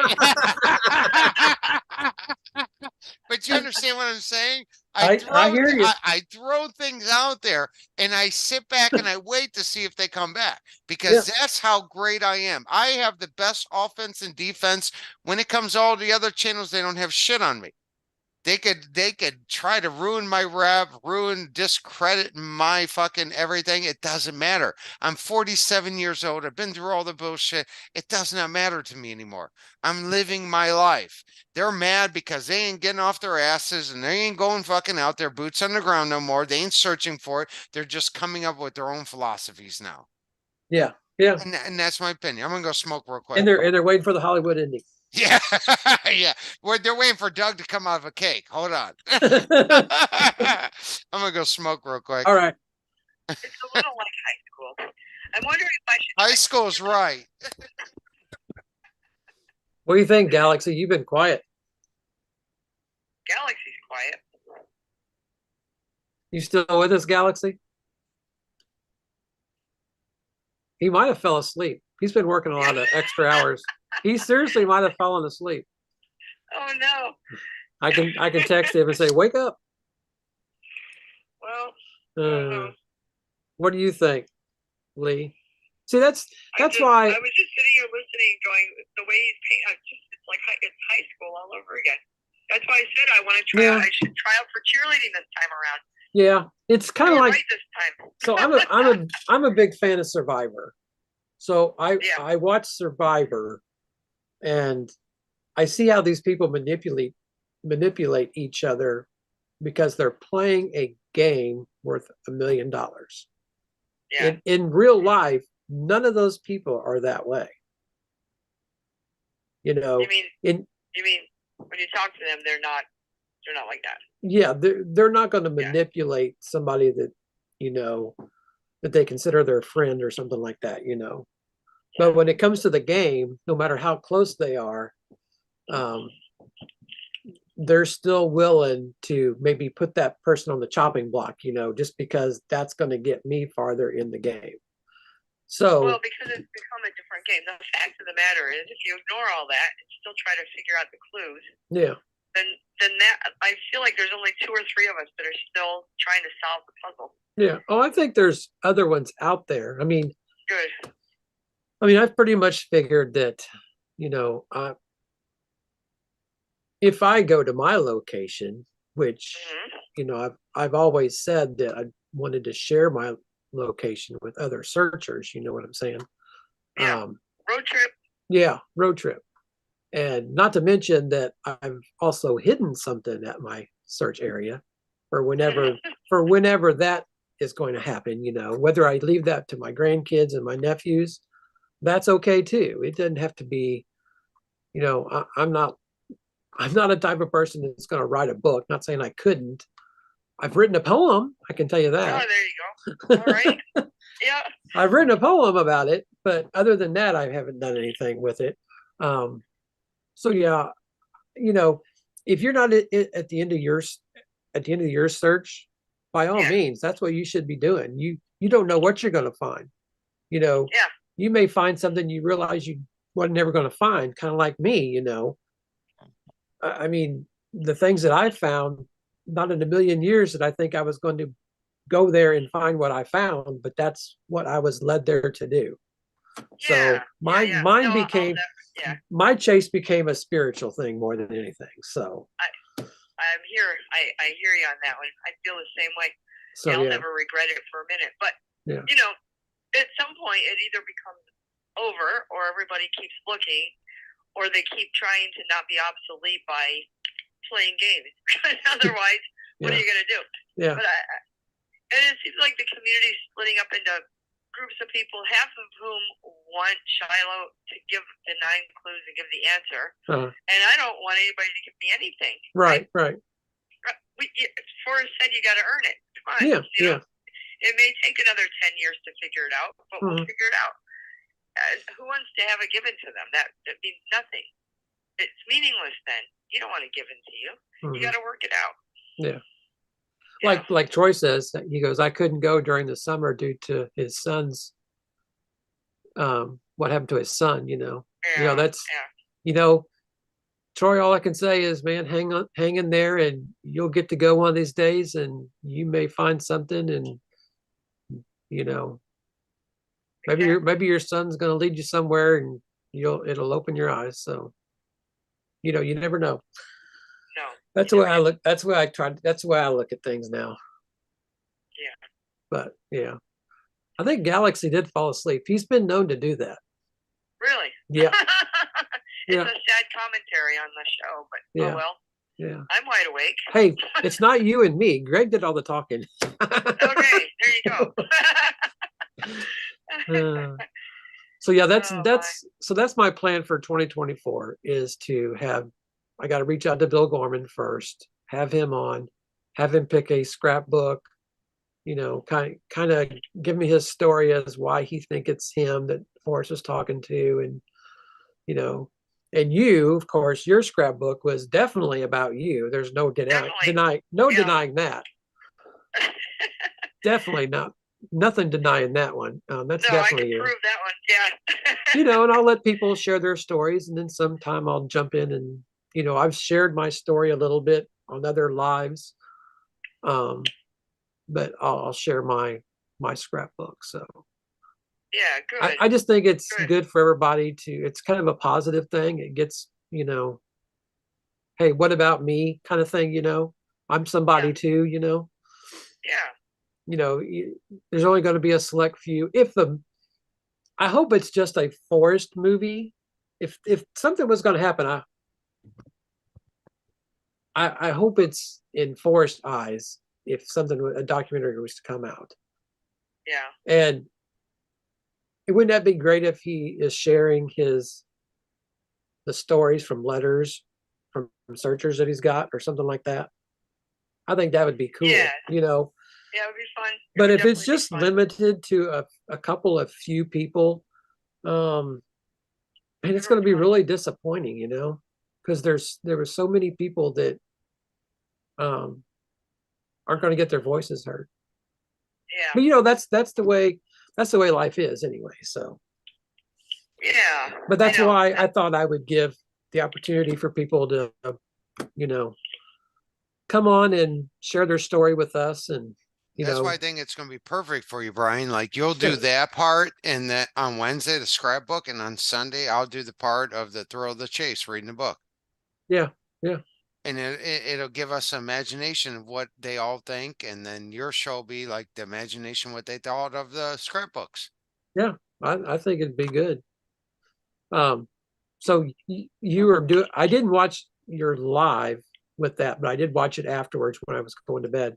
But you understand what I'm saying? I hear you. I throw things out there and I sit back and I wait to see if they come back Yeah. because that's how great I am. I have the best offense and defense. When it comes to all the other channels, they don't have shit on me. They could try to ruin my rep, discredit my fucking everything. It doesn't matter. I'm 47 years old. I've been through all the bullshit. It does not matter to me anymore. I'm living my life. They're mad because they ain't getting off their asses and they ain't going fucking out there boots on the ground no more. They ain't searching for it. They're just coming up with their own philosophies now. Yeah. Yeah. And that's my opinion. I'm gonna go smoke real quick. And they're waiting for the Hollywood ending. Yeah, yeah. They're waiting for Doug to come out of a cake. Hold on. I'm gonna go smoke real quick. All right. It's a little like high school. I'm wondering if I should. High school's right. What do you think, Galaxy? You've been quiet. Galaxy's quiet. You still with us, Galaxy? He might have fell asleep. He's been working a lot of extra hours. He seriously might have fallen asleep. Oh no. I can text him and say, "Wake up." Well, What do you think, Lee? See, that's why I was just sitting here listening, going the way he's painting. It's like it's high school all over again. That's why I said I want to try. Yeah. I should try out for cheerleading this time around. Yeah, it's kind of like right this time. so. I'm a big fan of Survivor. So I watch Survivor, and I see how these people manipulate each other because they're playing a game worth $1 million. Yeah. In real life, none of those people are that way. You know, You mean in you mean when you talk to them, they're not like that. yeah, they're not going to Yeah. manipulate somebody that, you know, that they consider their friend or something like that, you know. But when it comes to the game, no matter how close they are, um, they're still willing to maybe put that person on the chopping block, you know, just because that's going to get me farther in the game. So, Well, because it's become a different game. The fact of the matter is, if you ignore all that and still try to figure out the clues, yeah, then that I feel like there's only 2 or 3 of us that are still trying to solve the puzzle. yeah. Oh, I think there's other ones out there. Good. I've pretty much figured that, you know, if I go to my location, which, Mm-hmm. you know, I've always said that I wanted to share my location with other searchers. You know what I'm saying? Yeah. Road trip. Yeah, road trip. And not to mention that I've also hidden something at my search area for whenever that is going to happen, you know, whether I leave that to my grandkids and my nephews, that's okay too. It doesn't have to be, you know, I'm not a type of person that's going to write a book. Not saying I couldn't. I've written a poem, I can tell you Oh, that. there you go. All right. Yeah. I've written a poem about it, but other than that, I haven't done anything with it. So yeah, you know, if you're not at the end of your search, by all Yeah. means, that's what you should be doing. You don't know what you're going to find. You know, Yeah. you may find something you realize you were never going to find, kind of like me. You know, I mean, the things that I found, not in a million years that I think I was going to go there and find what I found, but that's what I was led there to do. So Yeah. Yeah. mine No, became yeah. my chase became a spiritual thing more than anything. So I'm here. I hear you on that one. I feel the same way. so I'll yeah, never regret it for a minute. But yeah, you know, at some point it either becomes over or everybody keeps looking or they keep trying to not be obsolete by playing games. Otherwise, what are yeah, you going to do? yeah, But and it seems like the community is splitting up into groups of people, half of whom want Shiloh to give the 9 clues and give the answer, and I don't want anybody to give me anything. right. Forrest said you got to earn it. Come on, Yeah, you yeah. know, it may take another 10 years to figure it out, but we'll figure it out. Who wants to have it given to them? That means nothing. It's meaningless then. You don't want it given to you. You got to work it out. Yeah. Like Troy says, he goes, I couldn't go during the summer due to his son's what happened to his son, you know. That's you know, Troy, all I can say is, man, hang in there, and you'll get to go one of these days, and you may find something, and you know, maybe your son's going to lead you somewhere, and it'll open your eyes. So, you know, you never know. No. That's the way I look. That's the way I try. That's the way I look at things now. Yeah. But yeah, I think Galaxy did fall asleep. He's been known to do that. Really? Yeah. It's a sad commentary on the show, but oh well. Yeah. I'm wide awake. Hey, it's not you and me. Greg did all the talking. Okay, there you go. So yeah, that's my plan for 2024 is to I got to reach out to Bill Gorman first, have him on, have him pick a scrapbook, you know, kind of give me his story as why he think it's him that Forrest was talking to, and you know, and you, of course, your scrapbook was definitely about you. There's no denying that. Definitely not. Nothing denying that one. That's definitely you. I can prove that one. Yeah. You know, and I'll let people share their stories, and then sometime I'll jump in and, you know, I've shared my story a little bit on other lives, but I'll share my scrapbook. So yeah, good. I just think it's good for everybody it's kind of a positive thing. It gets, you know, hey, what about me kind of thing, you know, I'm somebody too, you know. Yeah. You know, there's only going to be a select few. I hope it's just a Forrest movie. If something was going to happen, I hope it's in Forrest's eyes. If a documentary was to come out, yeah, and wouldn't that be great if he is sharing his the stories from letters from searchers that he's got or something like that. I think that would be cool. Yeah. You know, Yeah, it would be fun. It but would if it's definitely be just fun. limited to a couple of few people, and it's going to be really disappointing, you know, because there were so many people that um, aren't going to get their voices heard. Yeah. But you know, that's the way life is anyway. So, Yeah. but that's I know. why I thought I would give the opportunity for people to, you know, come on and share their story with us, and you That's know, why I think it's going to be perfect for you, Brian. Like you'll do sure. that part, and that on Wednesday the scrapbook, and on Sunday I'll do the part of the thrill of the chase, reading the book. Yeah, yeah. And it'll give us imagination of what they all think, and then your show will be like the imagination what they thought of the scrapbooks. Yeah, I think it'd be good. So you were doing. I didn't watch your live with that, but I did watch it afterwards when I was going to bed.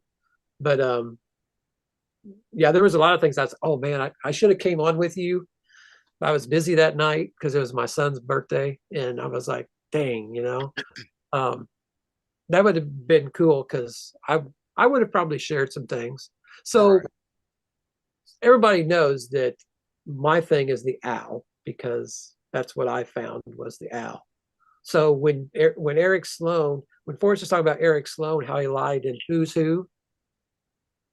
But yeah, there was a lot of things. I was, oh man, I should have came on with you. I was busy that night because it was my son's birthday, and I was like, dang, you know, um, that would have been cool because I would have probably shared some things. So Right. everybody knows that my thing is the owl because that's what I found was the owl. So when Eric Sloan, when Forrest was talking about Eric Sloan, how he lied in Who's Who,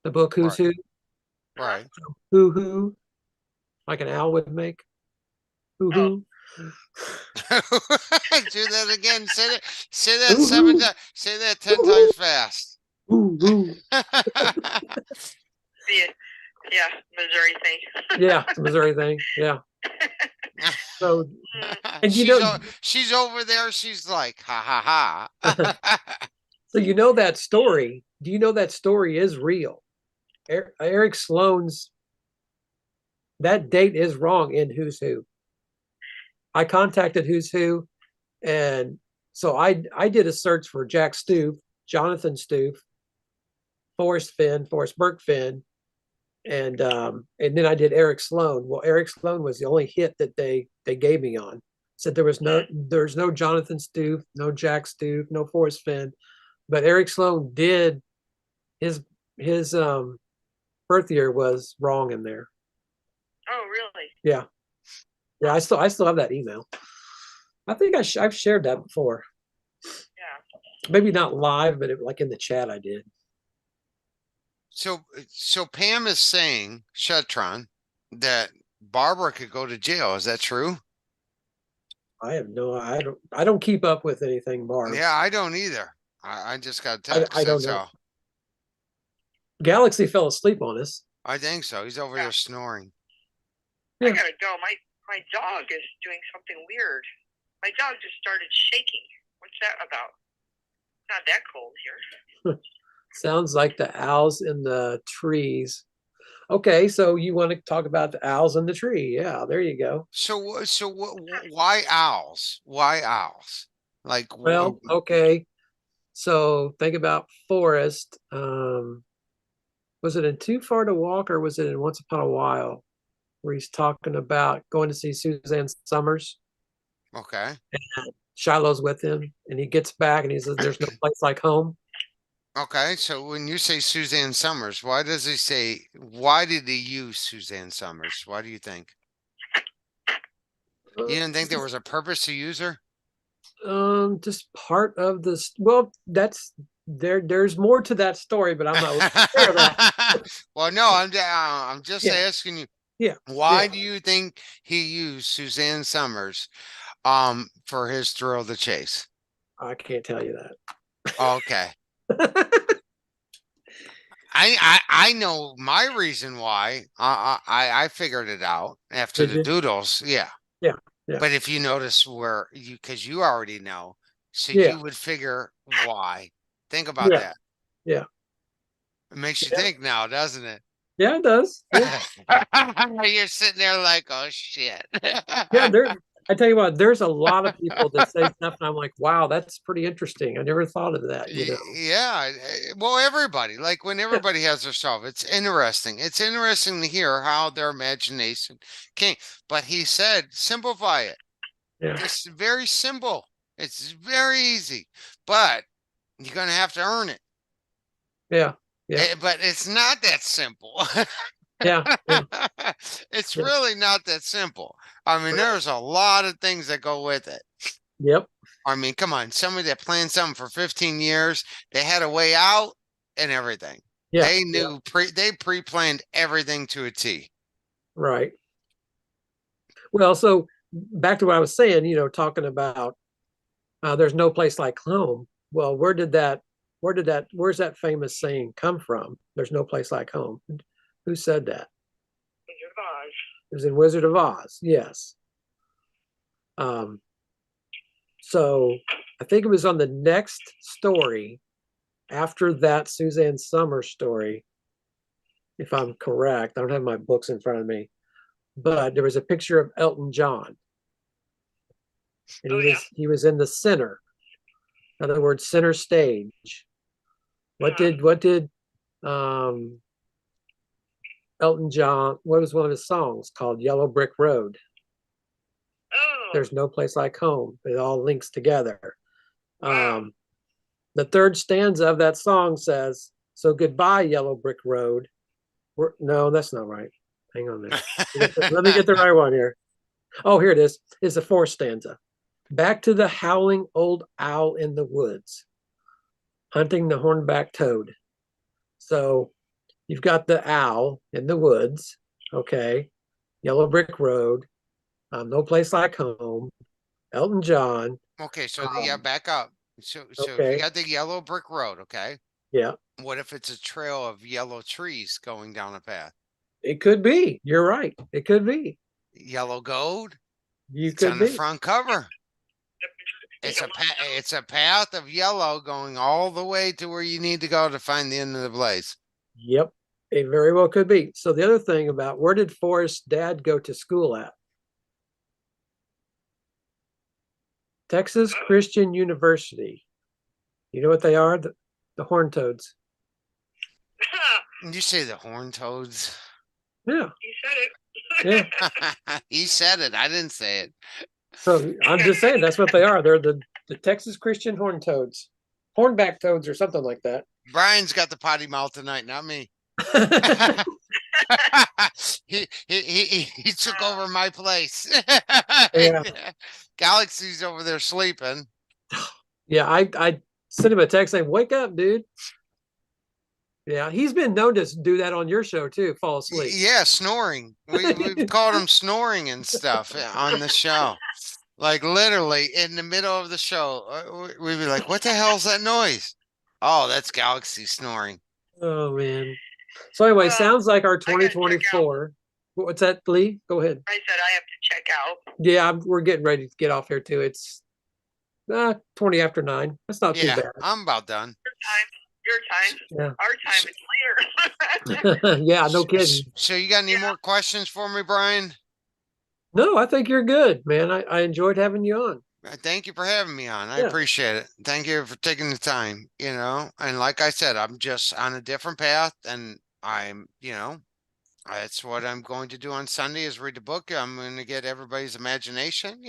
the book Who's Right. Who, Right. who, like an owl would make, Oh. who, Do that again. Say that who, 7 times. Say that 10 times fast. who. Yeah, Missouri thing. Yeah, it's a Missouri thing. Yeah. So, and you she's know, she's over there. She's like, ha ha ha. so you know that story. Do you know that story is real? Eric Sloan's that date is wrong in Who's Who. I contacted Who's Who, and so I did a search for Jack Stoof, Jonathan Stoof, Forrest Fenn, Forrest Burke Fenn, and then I did Eric Sloan. Well, Eric Sloan was the only hit that they gave me on. Said there's no Jonathan Stoof, no Jack Stoof, no Forrest Fenn, but Eric Sloan did his his birth year was wrong in there. Oh, really? Yeah, yeah. I still have that email. I think I've shared that before. Yeah. Maybe not live, but like in the chat, I did. So Pam is saying, Shetron, that Barbara could go to jail. Is that true? I don't keep up with anything, Barb. Yeah, I don't either. I just got a text. I don't That's know. all. Galaxy fell asleep on us. I think so. He's over here snoring. I gotta go. My dog is doing something weird. My dog just started shaking. What's that about? It's not that cold here. Sounds like the owls in the trees. Okay, so you want to talk about the owls in the tree? Yeah, there you go. Why owls? Why owls? Like, Well, okay. So think about Forrest. Was it in Too Far to Walk or was it in Once Upon a While, where he's talking about going to see Suzanne Summers? Okay. And Shiloh's with him, and he gets back and he says, "There's no place like home." Okay. So when you say Suzanne Summers, why did he use Suzanne Summers? Why do you think? You didn't think there was a purpose to use her? Just part of this. Well, that's there's more to that story, but I'm not willing to share that. Well, no, I'm just Yeah. asking you. Yeah. Why Yeah. do you think he used Suzanne Summers for his thrill of the chase? I can't tell you Okay. that. I know my reason why. I figured it out after Did the you? doodles. Yeah. Yeah. Yeah. But if you notice where because you already know, so Yeah. you would figure why. Think about Yeah. that. Yeah. It makes you Yeah. think now, doesn't it? Yeah, it does. Yeah. You're sitting there like, oh shit. Yeah, I tell you what, there's a lot of people that say stuff, and I'm like, wow, that's pretty interesting. I never thought of that, you know. Yeah. Well, everybody, like when everybody has their stuff, it's interesting. It's interesting to hear how their imagination came. But he said, simplify it. Yeah. It's very simple. It's very easy, but you're going to have to earn it. Yeah. Yeah. But it's not that simple. Yeah. Yeah. It's Yeah. really not that simple. I mean, Right. there's a lot of things that go with it. Yep. I mean, come on, somebody that planned something for 15 years, they had a way out and everything. Yeah. They Yeah. knew they pre-planned everything to a T. Right. Well, so back to what I was saying, talking about there's no place like home. Well, where's that famous saying come from? There's no place like home. Who said that? Wizard of Oz. It was in Wizard of Oz. Yes. Um, so I think it was on the next story after that Suzanne Summers story, if I'm correct. I don't have my books in front of me, but there was a picture of Elton John, and Oh, yeah. he was in the center. In other words, center stage. What did um, Elton John? What was one of his songs called? Yellow Brick Road. Oh, There's no place like home. It all links together. wow. The third stanza of that song says, "So goodbye, Yellow Brick Road." No, that's not right. Hang on there. Let me get the right one here. Oh, here it is. It's the fourth stanza. Back to the howling old owl in the woods, hunting the hornback toad. So you've got the owl in the woods, okay, Yellow Brick Road, No Place Like Home, Elton John. Okay, so back up. So if you Okay, got the yellow brick road, okay, yeah, what if it's a trail of yellow trees going down a path? it could be. You're right. It could be. Yellow gold. You It's could on the be. front cover. It's a path of yellow going all the way to where you need to go to find the end of the blaze. Yep, it very well could be. So the other thing about where did Forrest's dad go to school at? Texas Christian University. You know what they are? The Horned Toads. Did you say the horn toads? Yeah, You said it. yeah. He said it. I didn't say it. So I'm just saying that's what they are. They're the Texas Christian Horned Toads, Hornback Toads, or something like that. Brian's got the potty mouth tonight, not me. He took over my place. Yeah. Galaxy's over there sleeping. Yeah, I sent him a text saying, "Wake up, dude." Yeah, he's been known to do that on your show too, fall asleep. Yeah, snoring. We've called him snoring and stuff on the show. Like literally in the middle of the show, we'd be like, "What the hell's that noise?" Oh, that's Galaxy snoring. Oh man. So anyway, Well, sounds like our I gotta check out. 2024. What's that, Lee? Go ahead. I said I have to check out. Yeah, we're getting ready to get off here too. It's 20 after 9. That's not too Yeah, bad. I'm about done. Your time. Yeah. Our time is later. Yeah, no kidding. So you got any more questions for me, Brian? No, I think you're good, man. I enjoyed having you on. Thank you for having me on. I Yeah. appreciate it. Thank you for taking the time, And like I said, I'm just on a different path and that's what I'm going to do on Sunday is read the book. I'm going to get everybody's imagination,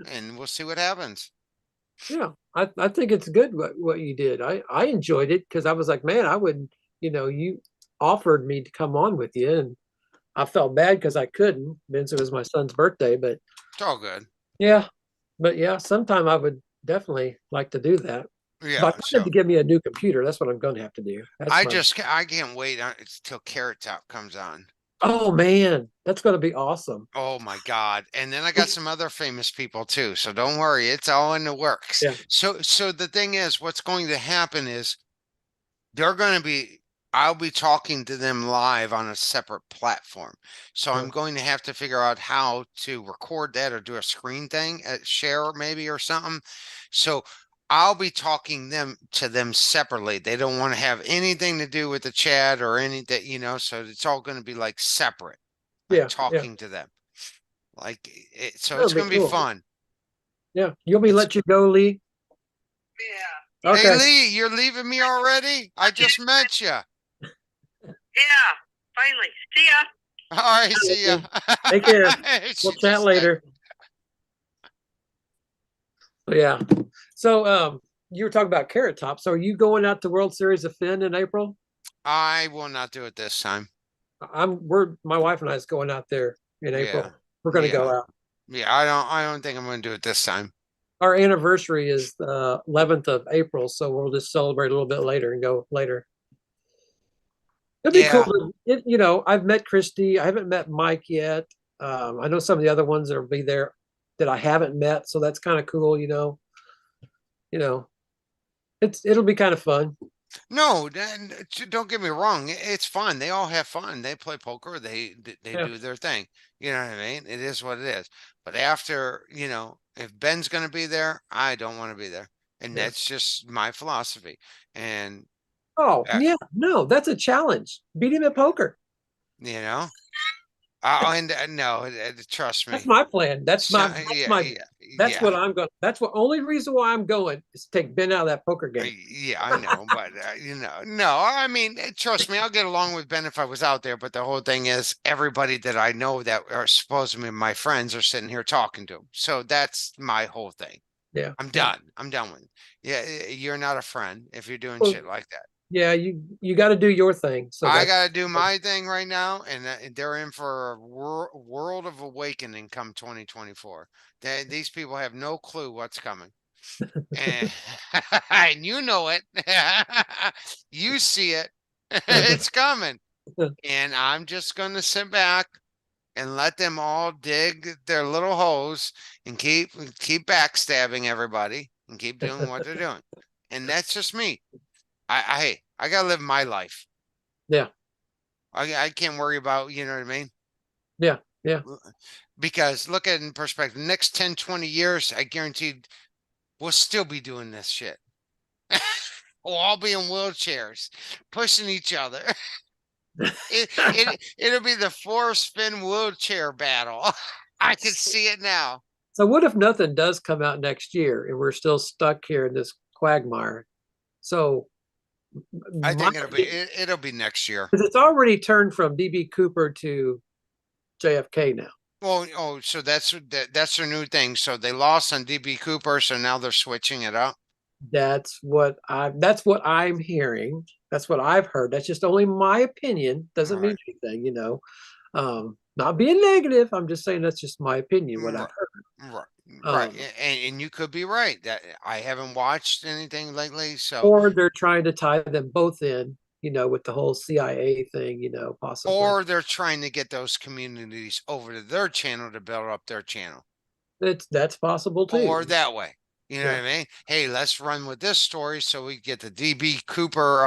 and we'll see what happens. Yeah, I think it's good what you did. I enjoyed it because I was like, man, I wouldn't, you offered me to come on with you, and I felt bad because I couldn't, since it was my son's birthday. But It's all good. yeah, sometime I would definitely like to do that. Yeah. But I had to give me a new computer. That's what I'm going to have to do. I can't wait until Carrot Top comes on. Oh man, that's going to be awesome. Oh my God. And then I got some other famous people too. So don't worry, it's all in the works. Yeah. So the thing is, what's going to happen is I'll be talking to them live on a separate platform. So I'm going to have to figure out how to record that or do a screen thing, share maybe or something. So I'll be talking to them separately. They don't want to have anything to do with the chat or anything, so it's all going to be like separate. Like talking to them. So it's going to be fun. Yeah. You want me to let you go, Lee? Yeah. Okay. Hey, Lee, you're leaving me already? I just met you. Yeah. Finally. See ya. All right. See ya. Take care. We'll chat later. Yeah. So you were talking about Carrot Top. So are you going out to World Series of Finn in April? I will not do it this time. We're my wife and I is going out there in Yeah. April. We're gonna go Yeah. out. Yeah. I don't think I'm going to do it this time. Our anniversary is the 11th of April, so we'll just celebrate a little bit later and go later. It'd be cool. Yeah. I've met Christy. I haven't met Mike yet. I know some of the other ones that'll be there that I haven't met, so that's kind of cool. You know, it'll be kind of fun. No, don't get me wrong. It's fun. They all have fun. They play poker. They Yeah, do their thing. You know what I mean? It is what it is. But after, if Ben's going to be there, I don't want to be there. And yeah. that's just my philosophy. And Oh, uh, yeah. No, that's a challenge. Beat him at poker. you know, and no, trust That's me. my plan. So, yeah, yeah, That's yeah. what I'm going. That's what only reason why I'm going is to take Ben out of that poker game. Yeah, I know, but no, I mean, trust me, I'll get along with Ben if I was out there. But the whole thing is, everybody that I know that are supposed to be my friends are sitting here talking to him. So that's my whole thing. Yeah. I'm done. I'm done with it. Yeah, you're not a friend if you're doing Well, shit like that. yeah, you got to do your thing. So I that's gotta do my thing right now, and they're in for a world of awakening come 2024. These people have no clue what's coming. And, and you know it. You see it. It's coming. And I'm just going to sit back and let them all dig their little holes and keep backstabbing everybody and keep doing what they're doing. And that's just me. I got to live my life. yeah, I can't worry about, you know what I mean? yeah, yeah. Because look at it in perspective. Next 10, 20 years, I guarantee we'll still be doing this shit. We'll all be in wheelchairs, pushing each other. It'll be the Forrest Fenn wheelchair battle. I can see it now. So what if nothing does come out next year and we're still stuck here in this quagmire? So I my think it'll be next year. because it's already turned from DB Cooper to JFK now. Well, oh, so that's their new thing. So they lost on DB Cooper, so now they're switching it up. That's what I'm hearing. That's what I've heard. That's just only my opinion. All Doesn't mean right. anything. Not being negative. I'm just saying that's just my opinion, what I've Right. heard. Right. Right. Um, And you could be right. That I haven't watched anything lately, so or they're trying to tie them both in, with the whole CIA thing, possibly. or they're trying to get those communities over to their channel to build up their channel. That's possible Or too. that way. You know Yeah, what I mean? Hey, let's run with this story so we get the DB Cooper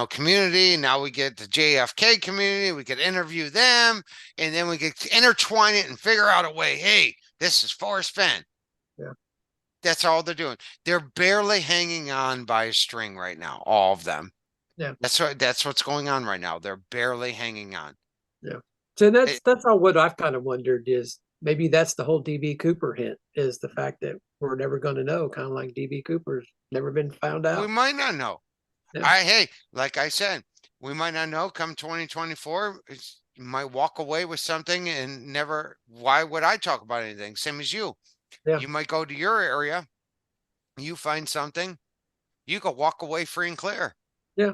community. Now we get the JFK community. We could interview them and then we could intertwine it and figure out a way. Hey, this is Forrest Fenn. yeah, That's all they're doing. They're barely hanging on by a string right now, all of them. yeah, That's what's going on right now. They're barely hanging on. yeah. So It, that's all what I've kind of wondered is maybe that's the whole DB Cooper hint is the fact that we're never going to know, kind of like DB Cooper's never been found we out. might not know. Yeah, Hey, like I said, we might not know come 2024. You might walk away with something and never, why would I talk about anything? Same as you. yeah, You might go to your area, you find something, you could walk away free and clear. yeah.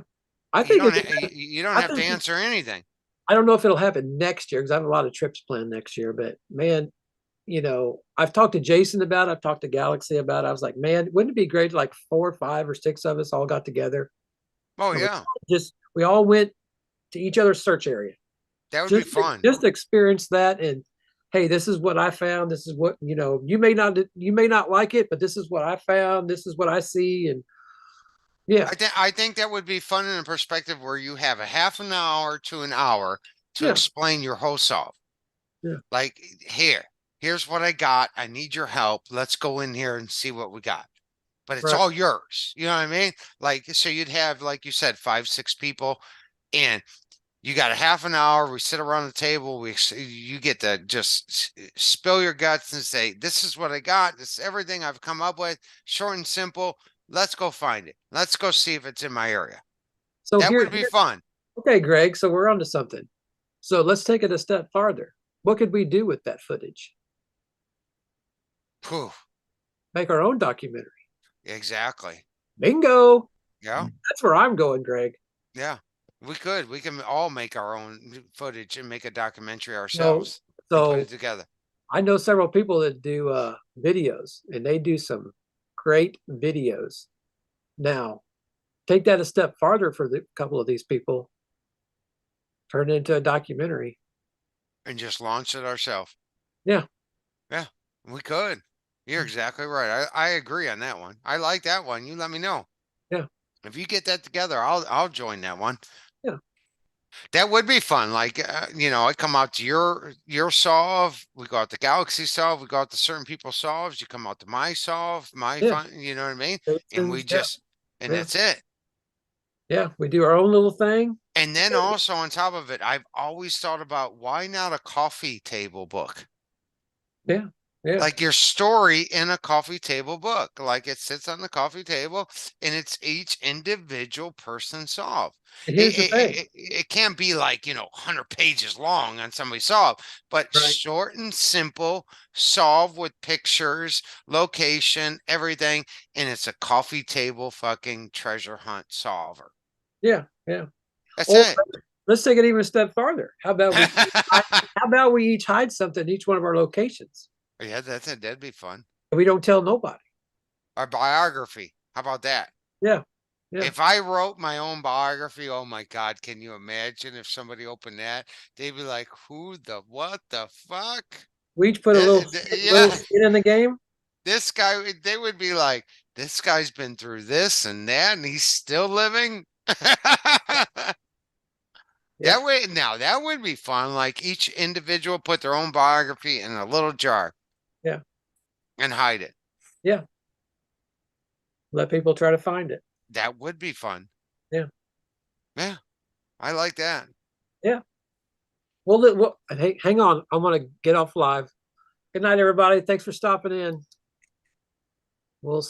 I You think don't it. you don't I have to think answer anything. I don't know if it'll happen next year because I have a lot of trips planned next year. But man, I've talked to Jason about it. I've talked to Galaxy about it. I was like, man, wouldn't it be great? Like 4 or 5 or 6 of us all got together Oh and yeah, we all went to each other's search area. that would be Just fun. just experience that and hey, this is what I found. This is what you may not like it, but this is what I found. This is what I see. And yeah, I think that would be fun in a perspective where you have a half an hour to an hour to yeah, explain your whole solve. yeah, Like here's what I got. I need your help. Let's go in here and see what we got. But it's right. all yours. You know what I mean? Like, so you'd have, like you said, 5, 6 people, and you got a half an hour. We sit around the table. You get to just spill your guts and say, "This is what I got. This is everything I've come up with. Short and simple. Let's go find it. Let's go see if it's in my area." So That would be fun. okay, Greg. So we're on to something. So let's take it a step farther. What could we do with that footage? Whew. make our own documentary. Exactly. Bingo. Yeah. That's where I'm going, Greg. Yeah. We could. We can all make our own footage and make a documentary So, ourselves and put so it together. I know several people that do videos, and they do some great videos. Now, take that a step farther for the couple of these people, turn it into a documentary. And just launch it ourselves. Yeah. Yeah. We could. You're exactly right. I agree on that one. I like that one. You let me know. Yeah. If you get that together, I'll join that one. Yeah. That would be fun. Like, I come out to your solve. We go out to Galaxy solve. We go out to certain people's solves. You come out to my solve, my Yeah. fun. You know what I mean? And we Jason's, yeah. just, and Yeah. that's it. Yeah. We do our own little thing. And then also on top of it, I've always thought about why not a coffee table book? Yeah. Yeah. Like your story in a coffee table book. Like it sits on the coffee table and it's each individual person solve. And It, here's the it, thing. it, it can't be like, 100 pages long on somebody's solve, but Right. short and simple, solve with pictures, location, everything. And it's a coffee table fucking treasure hunt solver. Yeah. Yeah. That's Or it. let's take it even a step farther. How about we each hide something in each one of our locations? Yeah, that's it. That'd be fun. And we don't tell nobody. Our biography. How about that? Yeah. Yeah. If I wrote my own biography, oh my God, can you imagine if somebody opened that? They'd be like, what the fuck? We each put a little skin in the game. This guy, they would be like, this guy's been through this and that, and he's still living. Yeah. That would be fun. Like each individual put their own biography in a little jar. Yeah. And hide it. Yeah. Let people try to find it. That would be fun. Yeah. Yeah. I like that. Yeah. Well, hey, hang on. I want to get off live. Good night, everybody. Thanks for stopping in. We'll